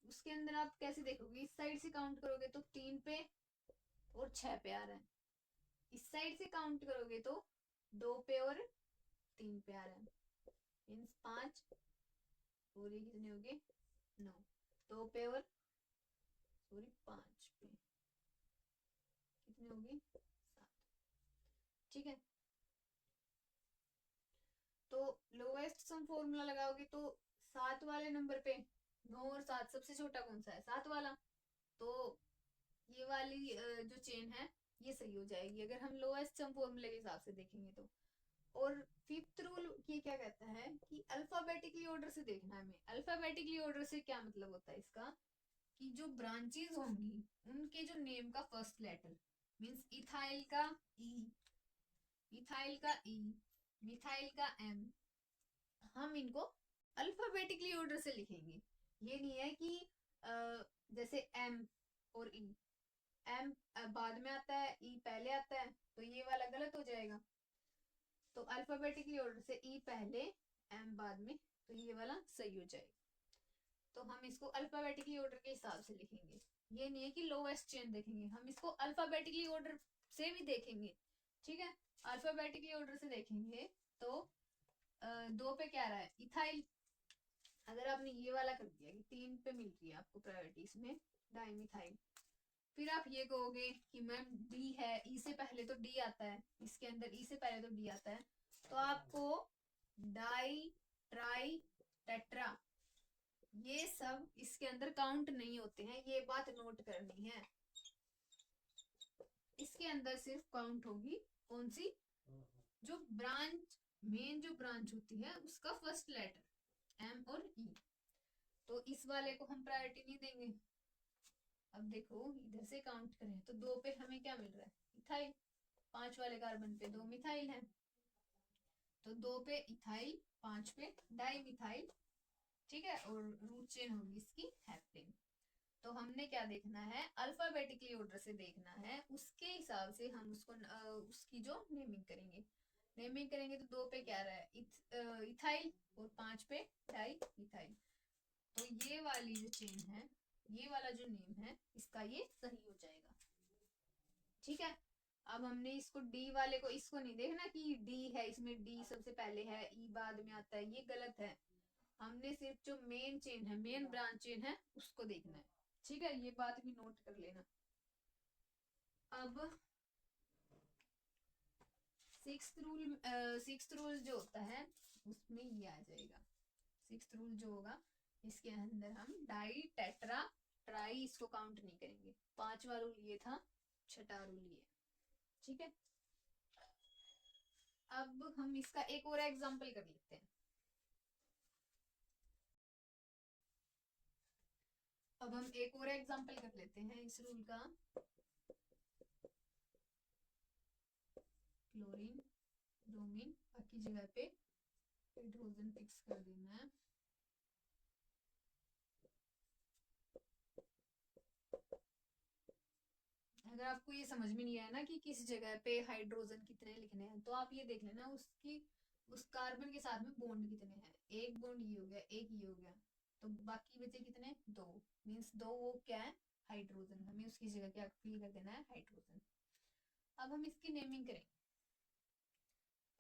उसके अंदर आप कैसे देखोगे, इस साइड से काउंट करोगे तो 3 पे और 6 पे आ रहा है, इस साइड से काउंट करोगे तो 2 पे और 3 पे आ रहा है, मीन्स 5 और ये कितने हो गए 9, 2 पे और सॉरी 5 पे कितने हो गए 7, ठीक है। तो लोएस्ट सम फॉर्मूला लगाओगे तो 7 वाले नंबर पे 9 और 7 सबसे छोटा कौन सा है, 7 वाला। तो ये वाली जो चेन है ये सही हो जाएगी अगर हम लोएस्ट सम फॉर्मूले के हिसाब से देखेंगे तो। और फिफ्थ रूल ये क्या कहता है कि अल्फाबेटिकली ऑर्डर से देखना है हमें। अल्फाबेटिकली ऑर्डर से क्या मतलब होता है इसका, कि जो ब्रांचेस होंगी उनके जो नेम का फर्स्ट लेटर, मींस इथाइल का ई, इथाइल का ई, मिथाइल का एम, हम इनको अल्फाबेटिकली ऑर्डर से लिखेंगे। ये नहीं है कि जैसे एम और ई, एम बाद में आता है, ई पहले आता है, तो ये वाला गलत हो जाएगा। तो अल्फाबेटिकली ऑर्डर से ई पहले एम बाद में, तो ये वाला सही हो जाएगा। तो हम इसको अल्फाबेटिकली ऑर्डर के हिसाब से लिखेंगे। ये नहीं है कि लोएस्ट चेन देखेंगे, हम इसको अल्फाबेटिकली ऑर्डर से भी देखेंगे, ठीक है। अल्फाबेटिकली ऑर्डर से देखेंगे तो 2 पे क्या रहा है इथाइल। अगर आपने ये वाला कर दिया कि 3 पे मिल रही है आपको प्रायोरिटी इसमें डाइमिथाइल, फिर आप ये कहोगे कि मैम डी है, ई से पहले तो डी आता है, इसके अंदर ई से पहले तो डी आता है, तो आपको डाई ट्राई टेट्रा ये सब इसके अंदर काउंट नहीं होते हैं, ये बात नोट करनी है। इसके अंदर सिर्फ काउंट होगी कौन सी, जो ब्रांच, मेन जो ब्रांच होती है उसका फर्स्ट लेटर एम और ई। तो इस वाले को हम प्रायोरिटी नहीं देंगे। अब देखो इधर से काउंट करें तो 2 पे हमें क्या मिल रहा है इथाइल, 5 वाले कार्बन पे 2 मिथाइल है, तो 2 पे इथाइल 5 पे डाई मिथाइल, ठीक है। और रूट चेन होगी इसकी हेप्टेन। तो हमने क्या देखना है, अल्फाबेटिकली ऑर्डर से देखना है, उसके हिसाब से हम उसको उसकी जो नेमिंग करेंगे। नेमिंग करेंगे तो 2 पे क्या रहा है इथाइल और 5 पे डाई मिथाइल। तो ये वाली जो चेन है, ये वाला जो नेम है इसका ये सही हो जाएगा, ठीक है। अब हमने इसको डी वाले को, इसको नहीं देखना कि डी है इसमें, डी सबसे पहले है ई बाद में आता है, ये गलत है। हमने सिर्फ जो मेन चेन है, मेन ब्रांच चेन है उसको देखना है, ठीक है। ये बात भी नोट कर लेना। अब सिक्स्थ रूल जो होता है उसमें ये आ जाएगा। सिक्स्थ रूल जो होगा इसके अंदर हम डाई टेट्रा ट्राई इसको काउंट नहीं करेंगे। 5वां रूल ये था, 6वां रूल ये, ठीक है। अब हम इसका एक और एग्जांपल कर लेते हैं। अब हम एक और एग्जांपल कर लेते हैं इस रूल का। क्लोरीन ब्रोमीन बाकी जगह पे हाइड्रोजन फिक्स कर देना है। अगर आपको ये समझ में नहीं आया ना कि किस जगह पे हाइड्रोजन कितने लिखने हैं, तो आप ये देख लेना उसकी उस कार्बन के साथ में बॉन्ड कितने हैं। एक बॉन्ड ये हो गया, एक ये हो गया, तो बाकी बचे कितने, 2, मीन्स 2 वो क्या है हाइड्रोजन, हमें उसकी जगह क्या फिल कर देना है हाइड्रोजन। अब हम इसकी नेमिंग करेंगे।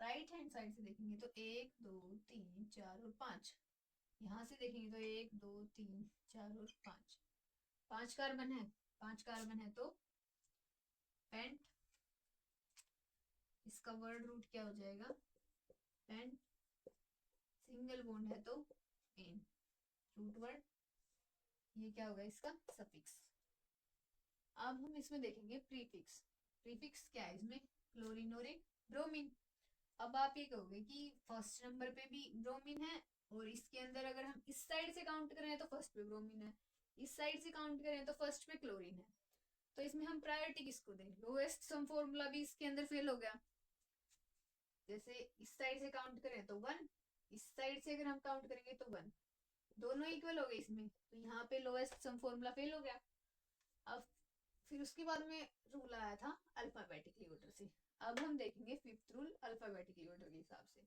राइट हैंड साइड से देखेंगे तो 1 2 3 4 और 5, यहाँ से देखेंगे तो 1 2 3 4 और 5, 5 कार्बन है, 5 कार्बन है तो पेंट, इसका वर्ड रूट क्या हो जाएगा पेंट, सिंगल बॉन्ड है तो एन, रूट वर्ड, ये क्या होगा इसका सफिक्स। अब हम इसमें देखेंगे प्रीफिक्स। प्रीफिक्स क्या है इसमें, क्लोरीन और एक ब्रोमीन। अब आप ये कहोगे कि फर्स्ट नंबर पे भी ब्रोमीन है और इसके अंदर अगर हम इस साइड से काउंट करें तो फर्स्ट पे ब्रोमीन है, इस साइड से काउंट करें तो फर्स्ट पे क्लोरीन है। तो इसमें हम प्रायोरिटी किसको दें? लोएस्ट सम फॉर्मूला भी इसके अंदर फेल हो गया। जैसे इस साइड से काउंट करें तो 1, इस साइड से अगर हम काउंट करेंगे तो 1, दोनों इक्वल हो गए इसमें, तो यहाँ पे लोएस्ट सम फॉर्मूला फेल हो गया। अब फिर उसके बाद में रूल आया था अल्फाबेटिकली ऑर्डर से। अब हम देखेंगे फिफ्थ रूल अल्फाबेटिकली ऑर्डर के हिसाब से।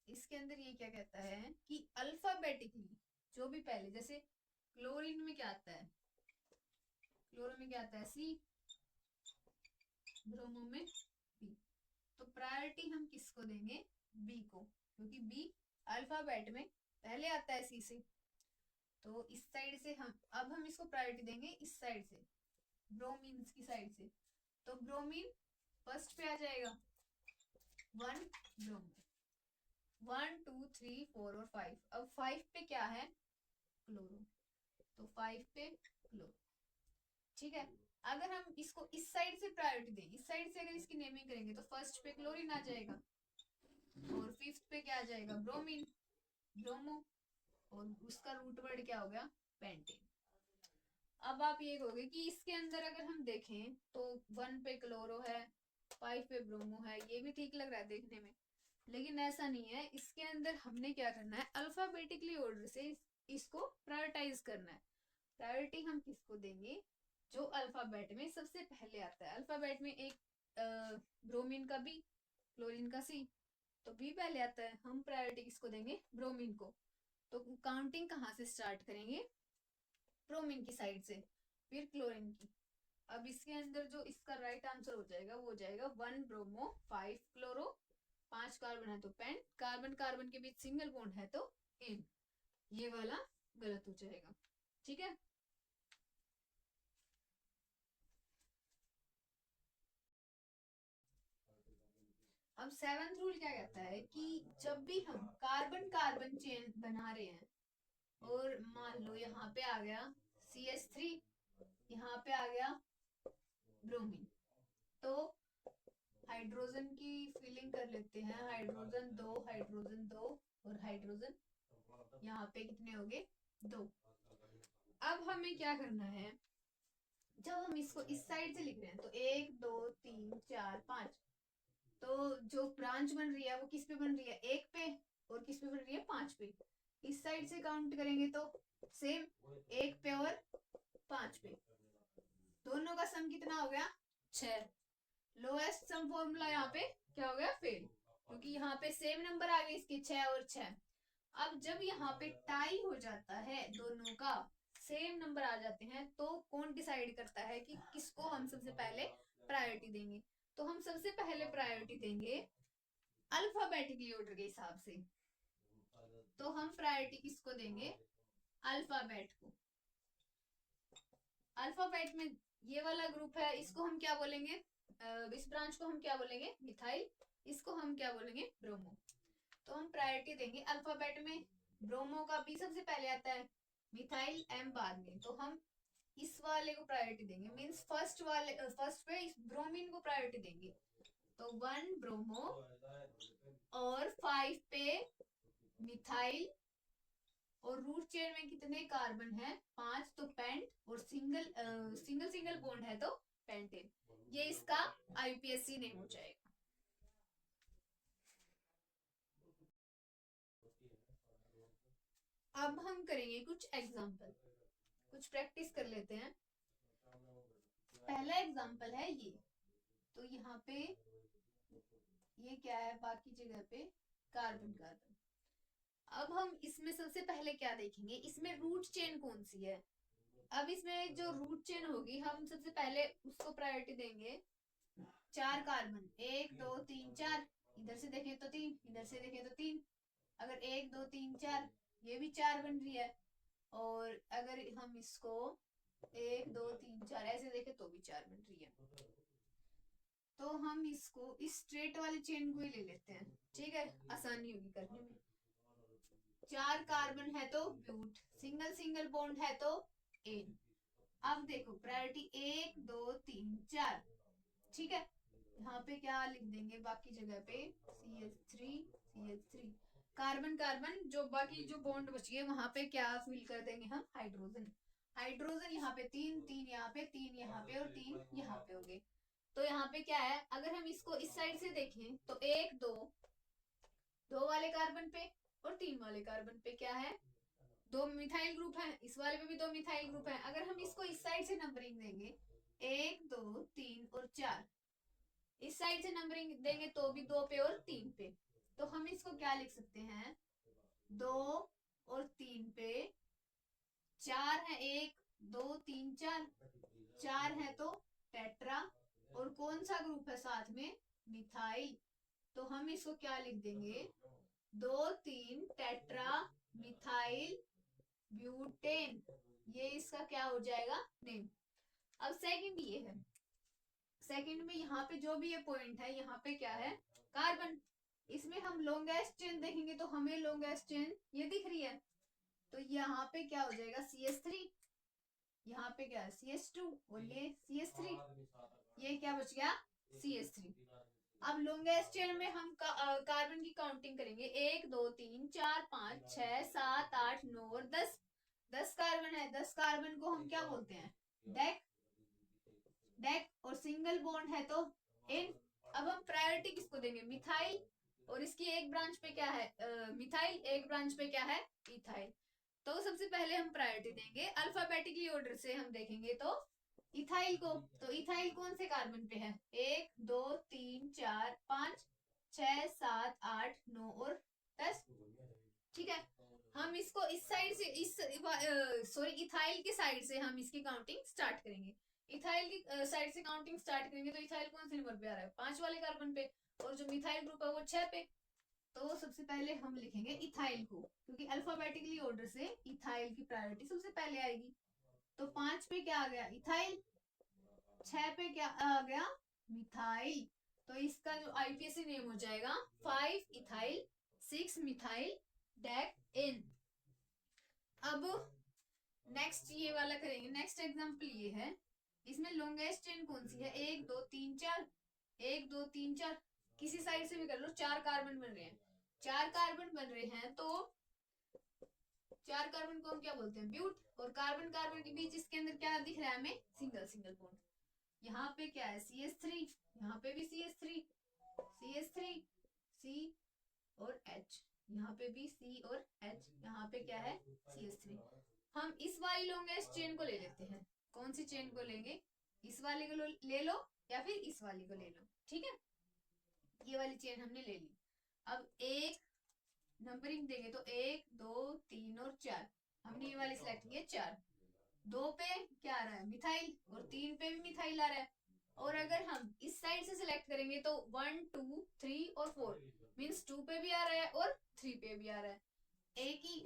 इसके अंदर ये क्या कहता है कि अल्फाबेटिकली जो भी पहले, जैसे क्लोरीन में क्या आता है, क्लोरो में क्या आता है सी, ब्रोमो में बी, तो प्रायोरिटी हम किसको देंगे? बी को, क्योंकि बी अल्फाबेट में पहले आता है सी से। तो इस साइड से अब हम इसको प्रायोरिटी देंगे इस साइड से, ब्रोमीन की साइड से। तो ब्रोमीन फर्स्ट पे आ जाएगा, 1 ब्रोमीन, 1 2 3 4 और 5। अब 5 पे क्या है? क्लोरो, तो 5 पे क्लोरो। ठीक है, अगर हम इसको इस साइड से प्रायोरिटी दें, इस साइड से अगर इसकी नेमिंग करेंगे तो फर्स्ट पे क्लोरीन आ जाएगा और फिफ्थ पे क्या आ जाएगा? ब्रोमीन, ब्रोमो, और उसका रूट वर्ड क्या हो गया? पेंटेन। अब आप ये कहोगे कि इसके अंदर अगर हम देखें तो 1 पे क्लोरो है, 5 पे ब्रोमो है, ये भी ठीक लग रहा है देखने में, लेकिन ऐसा नहीं है। इसके अंदर हमने क्या करना है? अल्फाबेटिकली ऑर्डर से इसको प्रायोरिटाइज करना है। प्रायोरिटी हम किसको देंगे? जो अल्फाबेट में सबसे पहले आता है। अल्फाबेट में एक ब्रोमीन का बी, क्लोरीन का सी, तो बी पहले आता है, हम प्रायोरिटी किसको देंगे? ब्रोमीन को। तो काउंटिंग कहाँ से स्टार्ट करेंगे? ब्रोमीन की साइड से, फिर क्लोरीन की। अब इसके अंदर जो इसका राइट आंसर हो जाएगा वो हो जाएगा 1 ब्रोमो 5 क्लोरो, 5 कार्बन है तो पेंट, कार्बन कार्बन के बीच सिंगल बॉन्ड है तो इन, ये वाला गलत हो जाएगा। ठीक है, अब सेवंथ रूल क्या कहता है कि जब भी हम कार्बन कार्बन चेन बना रहे हैं और मान लो यहाँ पे आ गया CH3, यहाँ पे आ गया ब्रोमीन, तो हाइड्रोजन की फिलिंग कर लेते हैं, हाइड्रोजन 2, हाइड्रोजन 2 और हाइड्रोजन, यहाँ पे कितने हो गए? 2। अब हमें क्या करना है? जब हम इसको इस साइड से लिख रहे हैं तो 1 2 3 4 5, तो जो ब्रांच बन रही है वो किस पे बन रही है? 1 पे, और किस पे बन रही है? 5 पे। इस साइड से काउंट करेंगे तो सेम, 1 पे और 5 पे, दोनों का सम कितना हो गया? 6। लोएस्ट सम फॉर्मूला यहाँ पे क्या हो गया? फेल, क्योंकि यहाँ पे सेम नंबर आ गए इसके 6 और 6। अब जब यहाँ पे टाई हो जाता है, दोनों का सेम नंबर आ जाते हैं, तो कौन डिसाइड करता है कि किसको हम सबसे पहले प्रायोरिटी देंगे? तो हम सबसे पहले प्रायोरिटी देंगे अल्फाबेटिकली ऑर्डर के हिसाब से। तो हम प्रायोरिटी किसको देंगे? अल्फाबेट को। अल्फाबेट में ये वाला ग्रुप है, इसको हम क्या बोलेंगे? इस ब्रांच को हम क्या बोलेंगे? मिथाइल। इसको हम क्या बोलेंगे? ब्रोमो। तो हम प्रायोरिटी देंगे अल्फाबेट में, ब्रोमो का बी सबसे पहले आता है, मिथाइल एम बाद में, तो हम इस वाले को प्रायोरिटी देंगे, मींस फर्स्ट वाले, फर्स्ट पे इस ब्रोमीन को प्रायोरिटी देंगे। तो 1 ब्रोमो और 5 पे मिथाइल, और रूट चेन में कितने कार्बन है? 5, तो पेंट, और सिंगल सिंगल सिंगल बॉन्ड है तो पेंटेन। ये इसका IUPAC नेम हो जाएगा। अब हम करेंगे कुछ एग्जाम्पल, कुछ प्रैक्टिस कर लेते हैं। पहला एग्जाम्पल है ये, तो यहाँ पे ये क्या है? बाकी जगह पे कार्बन कार्बन। अब हम इसमें सबसे पहले क्या देखेंगे? इसमें रूट चेन कौन सी है? अब इसमें जो रूट चेन होगी हम सबसे पहले उसको प्रायोरिटी देंगे। 4 कार्बन, 1 2 3 4, इधर से देखें तो 3, इधर से देखें तो 3, अगर 1 2 3 4, ये भी 4 बन रही है, और अगर हम इसको 1 2 3 4 ऐसे देखें तो भी 4 बन रही है। तो हम इसको इस स्ट्रेट वाली चेन को ही ले लेते हैं, ठीक है, आसानी होगी करने में। 4 कार्बन है तो ब्यूट, सिंगल सिंगल बॉन्ड है तो एन। अब देखो प्रायोरिटी 1 2 3 4, ठीक है, यहाँ पे क्या लिख देंगे? बाकी जगह पे CH3 CH3, कार्बन कार्बन जो बाकी जो बॉन्ड बच गए वहां पे क्या फिल कर देंगे हम, हाइड्रोजन। हाइड्रोजन यहाँ पे 3, 3 यहाँ पे, 3 यहाँ पे और 3 यहाँ पे हो गए। तो यहाँ पे क्या है, अगर हम इसको इस साइड से देखें तो 1 2, 2 वाले कार्बन पे और 3 वाले कार्बन पे क्या है, 2 मिथाइल ग्रुप है। इस वाले पे भी 2 मिथाइल ग्रुप है। अगर हम इसको इस साइड से नंबरिंग देंगे 1 2 3 और 4, इस साइड से नंबरिंग देंगे तो भी 2 पे और 3 पे, तो हम इसको क्या लिख सकते हैं, 2 और 3 पे 4 है, 1 2 3 4, 4 है तो टेट्रा, और कौन सा ग्रुप है साथ में, मिथाइल। तो हम इसको क्या लिख देंगे, 2 3 टेट्रा मिथाइल ब्यूटेन। ये इसका क्या हो जाएगा, नेम। अब सेकंड ये है, सेकंड में यहाँ पे जो भी ये पॉइंट है, यहाँ पे क्या है, कार्बन। इसमें हम लॉन्गेस्ट चेन देखेंगे तो हमें लॉन्गेस्ट चेन ये दिख रही है, तो यहाँ पे क्या हो जाएगा, CS3। यहाँ पे क्या है, CS2 और ये CS3, ये क्या बच गया, CS3। अब लॉन्गेस्ट चेन में हम कार्बन की काउंटिंग करेंगे, 1 2 3 4 5 6 7 8 9 और 10। 10 कार्बन है, 10 कार्बन को हम क्या बोलते हैं, डेक। डेक और सिंगल बॉन्ड है तो इन। अब हम प्रायोरिटी किसको देंगे, मिथाइल, और इसकी एक ब्रांच पे क्या है, मिथाइल, एक ब्रांच पे क्या है, इथाइल। तो सबसे पहले हम प्रायोरिटी देंगे अल्फाबेटिकली ऑर्डर से, हम देखेंगे तो इथाइल को। तो इथाइल कौन से कार्बन पे है, 1 2 3 4 5 6 7 8 9 और 10। ठीक है, हम इसको इस साइड से, इस सॉरी इथाइल के साइड से हम इसकी काउंटिंग स्टार्ट करेंगे। इथाइल की साइड से काउंटिंग स्टार्ट करेंगे तो इथाइल कौन से नंबर पे आ रहा है, 5 वाले कार्बन पे, और जो मिथाइल ग्रुप है वो 6 पे। तो सबसे पहले हम लिखेंगे इथाइल को, क्योंकि अल्फाबेटिकली ऑर्डर से इथाइल की प्रायोरिटी सबसे पहले आएगी। तो 5 पे क्या आ गया, इथाइल। 6 पे क्या आ गया, मिथाइल। तो इसका जो आईपीएससी नेम हो जाएगा 5 इथाइल 6 मिथाइल डेक इन। अब नेक्स्ट ये वाला करेंगे, नेक्स्ट एग्जांपल ये है, इसमें लॉन्गेस्ट चेन कौन सी है, 1 2 3 4, 1 2 3 4, किसी साइड से भी कर लो, 4 कार्बन बन रहे हैं, 4 कार्बन बन रहे हैं तो 4 कार्बन को हम क्या बोलते हैं, ब्यूट। और कार्बन कार्बन के बीच इसके अंदर क्या दिख रहा है हमें, सिंगल सिंगल बॉन्ड। यहाँ पे क्या है, CS3, यहाँ पे भी CS3, CS3 C और H, यहाँ पे भी C और H, यहाँ पे क्या है, CS3। हम इस वाली लॉन्गेस्ट चेन को ले लेते हैं, कौन सी चेन को लेंगे, इस वाले को ले लो या फिर इस वाली को ले लो। ठीक है, ये वाली चेन हमने ले ली। अब एक नंबरिंग देंगे तो 1 2 3 और 4, हमने ये वाली सिलेक्ट की है 4। 2 पे क्या आ रहा है, मिथाइल, और 3 पे भी मिथाइल आ रहा है। और अगर हम इस साइड से सिलेक्ट करेंगे तो 1 2 3 और 4 मीन्स 2 पे भी आ रहा है और 3 पे भी आ रहा है। एक ही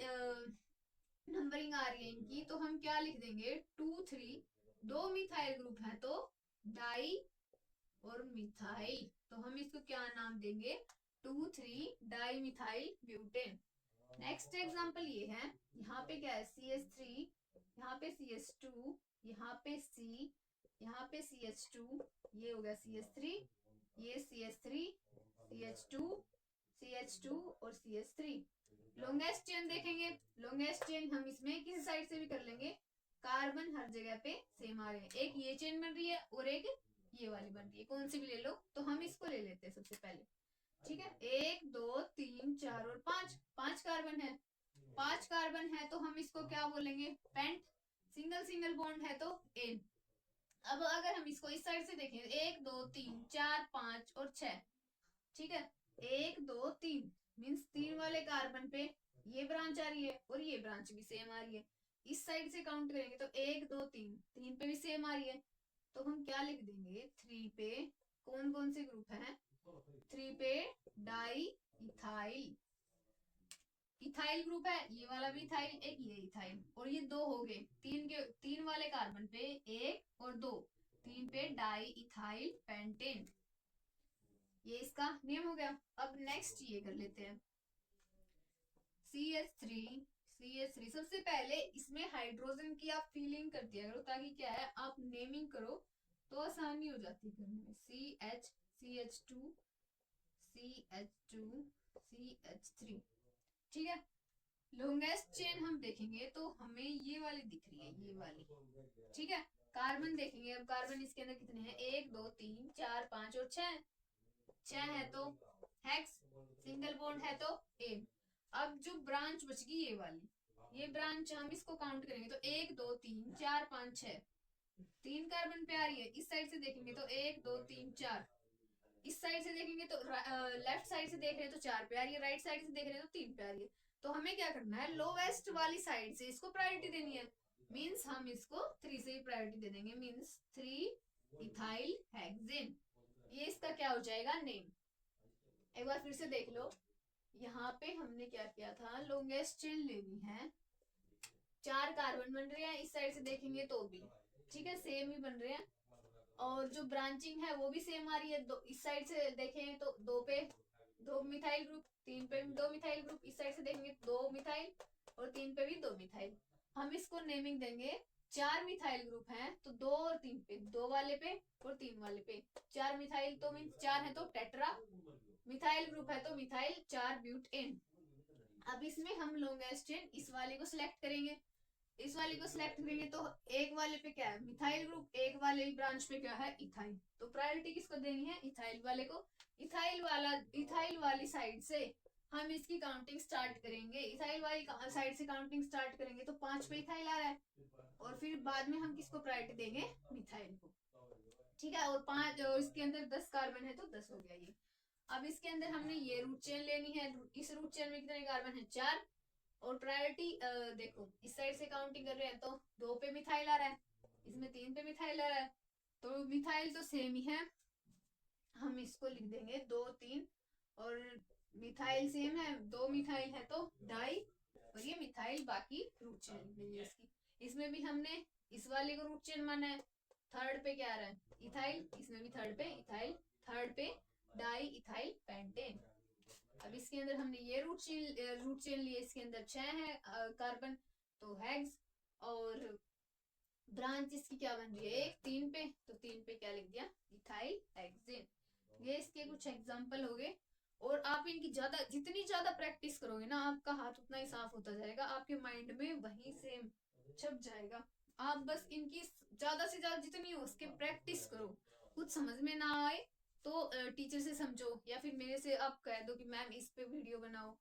नंबरिंग आ रही है इनकी, तो हम क्या लिख देंगे, 2 3। 2 मिथाइल ग्रुप है तो डाई और मिथाइल, तो हम इसको क्या नाम देंगे, 2 3 di methyl butane. Next example ये है, यहाँ पे क्या है, CS3, यहाँ पे CS2, यहाँ पे C, यहाँ पे CH2, ये हो गया CS3, ये CS3, CH2, CH2 और CS3। लॉन्गेस्ट चेन देखेंगे, लॉन्गेस्ट चेन हम इसमें किसी साइड से भी कर लेंगे, कार्बन हर जगह पे सेम आ रहे हैं, एक ये चेन बन रही है और एक ये वाली बन रही है, कौन सी भी ले लो। तो हम इसको ले लेते हैं सबसे पहले। ठीक है, 1 2 3 4 और 5, 5 कार्बन है, 5 कार्बन है तो हम इसको क्या बोलेंगे, पेंट। सिंगल सिंगल बॉन्ड है तो एन। अब अगर हम इसको इस साइड से देखें, 1 2 3 4 5 और 6। ठीक है, 1 2 3 मीन्स 3 वाले कार्बन पे ये ब्रांच आ रही है और ये ब्रांच भी सेम आ रही है। इस साइड से काउंट करेंगे तो 1 2 3, 3 पे भी सेम आ रही है। तो हम क्या लिख देंगे, 3 पे कौन कौन से ग्रुप है, 3 पे डाई इथाइल, इथाइल ग्रुप है, ये वाला भी इथाइल, एक ये इथाइल, और ये 2 हो गए, 3 वाले कार्बन पे 1 और 2, 3 पे डाई इथाइल पेंटेन। ये इसका नेम हो गया। अब नेक्स्ट ये कर लेते हैं, CH3, CH3। सबसे पहले इसमें हाइड्रोजन की आप फीलिंग कर दिया करो, ताकि क्या है, आप नेमिंग करो तो आसानी हो जाती है करने में। CH, CH2, CH2, CH3। ठीक है। लॉन्गेस्ट चेन हम देखेंगे तो हमें ये वाली दिख रही है, ये वाली, ठीक है। कार्बन देखेंगे, अब कार्बन इसके अंदर कितने हैं, 1 2 3 4 5 और 6, 6 है तो हेक्स, सिंगल बॉन्ड है तो एन। अब जो ब्रांच बच गई ये वाली, ये ब्रांच हम इसको काउंट करेंगे तो 1 2 3 4 5 6, 3 कार्बन पे आ रही है। इस साइड से देखेंगे तो 1 2 3 4, इस साइड से देखेंगे तो लेफ्ट साइड से देख रहे हैं तो 4 पे आ रही है, राइट साइड से देख रहे हैं तो 3 पे आ रही है। तो हमें क्या करना है, लोवेस्ट वाली साइड से इसको प्रायोरिटी देनी है। मींस हम इसको 3 से ही प्रायोरिटी दे देंगे, मींस 3 इथाइल हेक्सेन। ये इसका क्या हो जाएगा, नेम। एक बार फिर से देख लो, यहाँ पे हमने क्या किया था, लॉन्गेस्ट चेन लेनी है, 4 कार्बन बन रहे हैं, इस साइड से देखेंगे तो भी ठीक है सेम ही बन रहे हैं, और जो ब्रांचिंग है वो भी सेम आ रही है। दो इस साइड से देखें तो 2 पे 2 मिथाइल ग्रुप, 3 पे भी 2 मिथाइल ग्रुप, इस साइड से देखेंगे 2 मिथाइल, और 3 पे भी 2 मिथाइल। हम इसको नेमिंग देंगे, 4 मिथाइल ग्रुप हैं तो 2 और 3 पे, 2 वाले पे और 3 वाले पे 4 मिथाइल, तो मीन 4 है तो टेट्रा, मिथाइल ग्रुप है तो मिथाइल 4 ब्यूटेन। अब इसमें हम लॉन्गेस्ट चेन इस वाले को सिलेक्ट करेंगे, इस वाले को सिलेक्ट करेंगे तो एक वाले पे क्या है, मिथाइल ग्रुप, एक वाले ब्रांच पे क्या है, इथाइल। तो प्रायोरिटी किसको देनी है, इथाइल वाले को। इथाइल वाली साइड से हम इसकी काउंटिंग स्टार्ट करेंगे, इथाइल वाली साइड से काउंटिंग स्टार्ट करेंगे तो 5 पे इथाइल आ रहा है, और फिर बाद में हम किसको प्रायोरिटी देंगे, मिथाइल को, ठीक है। और 5, और इसके अंदर 10 कार्बन है तो 10 हो गया ये। अब इसके अंदर हमने ये रूट चेन लेनी है, इस रूट चेन में कितने कार्बन है, 4, और प्रायोरिटी देखो इस साइड से काउंटिंग कर रहे हैं तो 2 पे मिथाइल आ रहा है, इसमें 3 पे मिथाइल आ रहा है, तो मिथाइल तो सेम ही है, हम इसको लिख देंगे 2 3, और मिथाइल सेम है, 2 मिथाइल है तो डाई, और ये मिथाइल बाकी रूट चेन लिख देंगे इसकी। इसमें भी हमने इस वाले को रूट चेन माना है, थर्ड पे क्या आ रहा है, इथाइल, इसमें भी थर्ड पे इथाइल, थर्ड पे डाई इथाइल पेंटेन। अब इसके अंदर हमने ये रूट चेन लिए, इसके अंदर 6 है कार्बन तो हेक्स, और ब्रांच इसकी क्या बन रही है, 1 3 पे, तो 3 पे क्या लिख दिया, इथाइल हेक्सेन। ये इसके कुछ एग्जांपल हो गए, और आप इनकी ज्यादा, जितनी ज्यादा प्रैक्टिस करोगे ना आपका हाथ उतना ही साफ होता जाएगा, आपके माइंड में वही सेम छप जाएगा। आप बस इनकी ज्यादा से ज्यादा जितनी हो उसके प्रैक्टिस करो, कुछ समझ में ना आए तो टीचर से समझो, या फिर मेरे से आप कह दो कि मैम इस पे वीडियो बनाओ,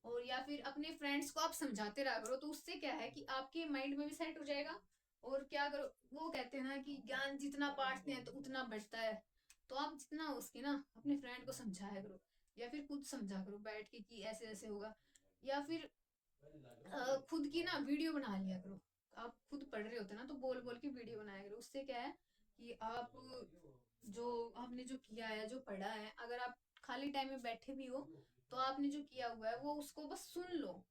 और या फिर अपने फ्रेंड्स को आप समझाते रहा करो, तो उससे क्या है कि आपके माइंड में भी सेट हो जाएगा। और क्या करो, वो कहते हैं ना कि ज्ञान जितना बांटते हैं तो उतना बढ़ता है, तो आप जितना हो उसके ना अपने फ्रेंड को समझाया करो, या फिर खुद समझा करो बैठ के कि ऐसे ऐसे होगा, या फिर खुद की ना वीडियो बना लिया करो। आप खुद पढ़ रहे होते ना तो बोल बोल के वीडियो बनाया करो, उससे क्या है कि आप जो आपने जो किया है, जो पढ़ा है, अगर आप खाली टाइम में बैठे भी हो तो आपने जो किया हुआ है वो उसको बस सुन लो,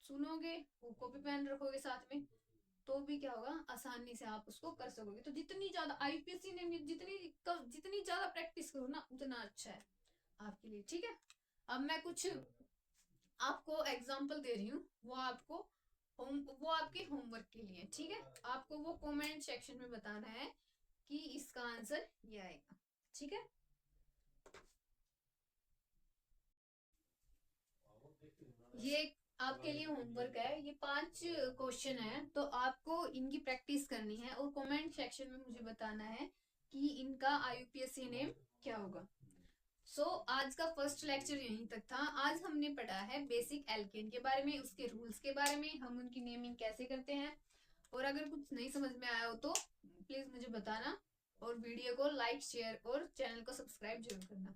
सुनोगे, वो कॉपी पेन रखोगे साथ में, तो भी क्या होगा, आसानी से आप उसको कर सकोगे। तो जितनी ज्यादा आईपीएससी ने जितनी ज्यादा प्रैक्टिस करो ना उतना अच्छा है आपके लिए, ठीक है। अब मैं कुछ आपको एग्जांपल दे रही हूँ, वो आपके होमवर्क के लिए, ठीक है। आपको वो कमेंट सेक्शन में बताना है कि इसका आंसर ये आएगा, ठीक है। ये आपके लिए होमवर्क है, ये 5 क्वेश्चन है, तो आपको इनकी प्रैक्टिस करनी है और कमेंट सेक्शन में मुझे बताना है कि इनका आईयूपीएससी नेम क्या होगा। आज का फर्स्ट लेक्चर यहीं तक था। आज हमने पढ़ा है बेसिक एल्केन के बारे में, उसके रूल्स के बारे में, हम उनकी नेमिंग कैसे करते हैं, और अगर कुछ नहीं समझ में आया हो तो प्लीज मुझे बताना, और वीडियो को लाइक शेयर और चैनल को सब्सक्राइब जरूर करना।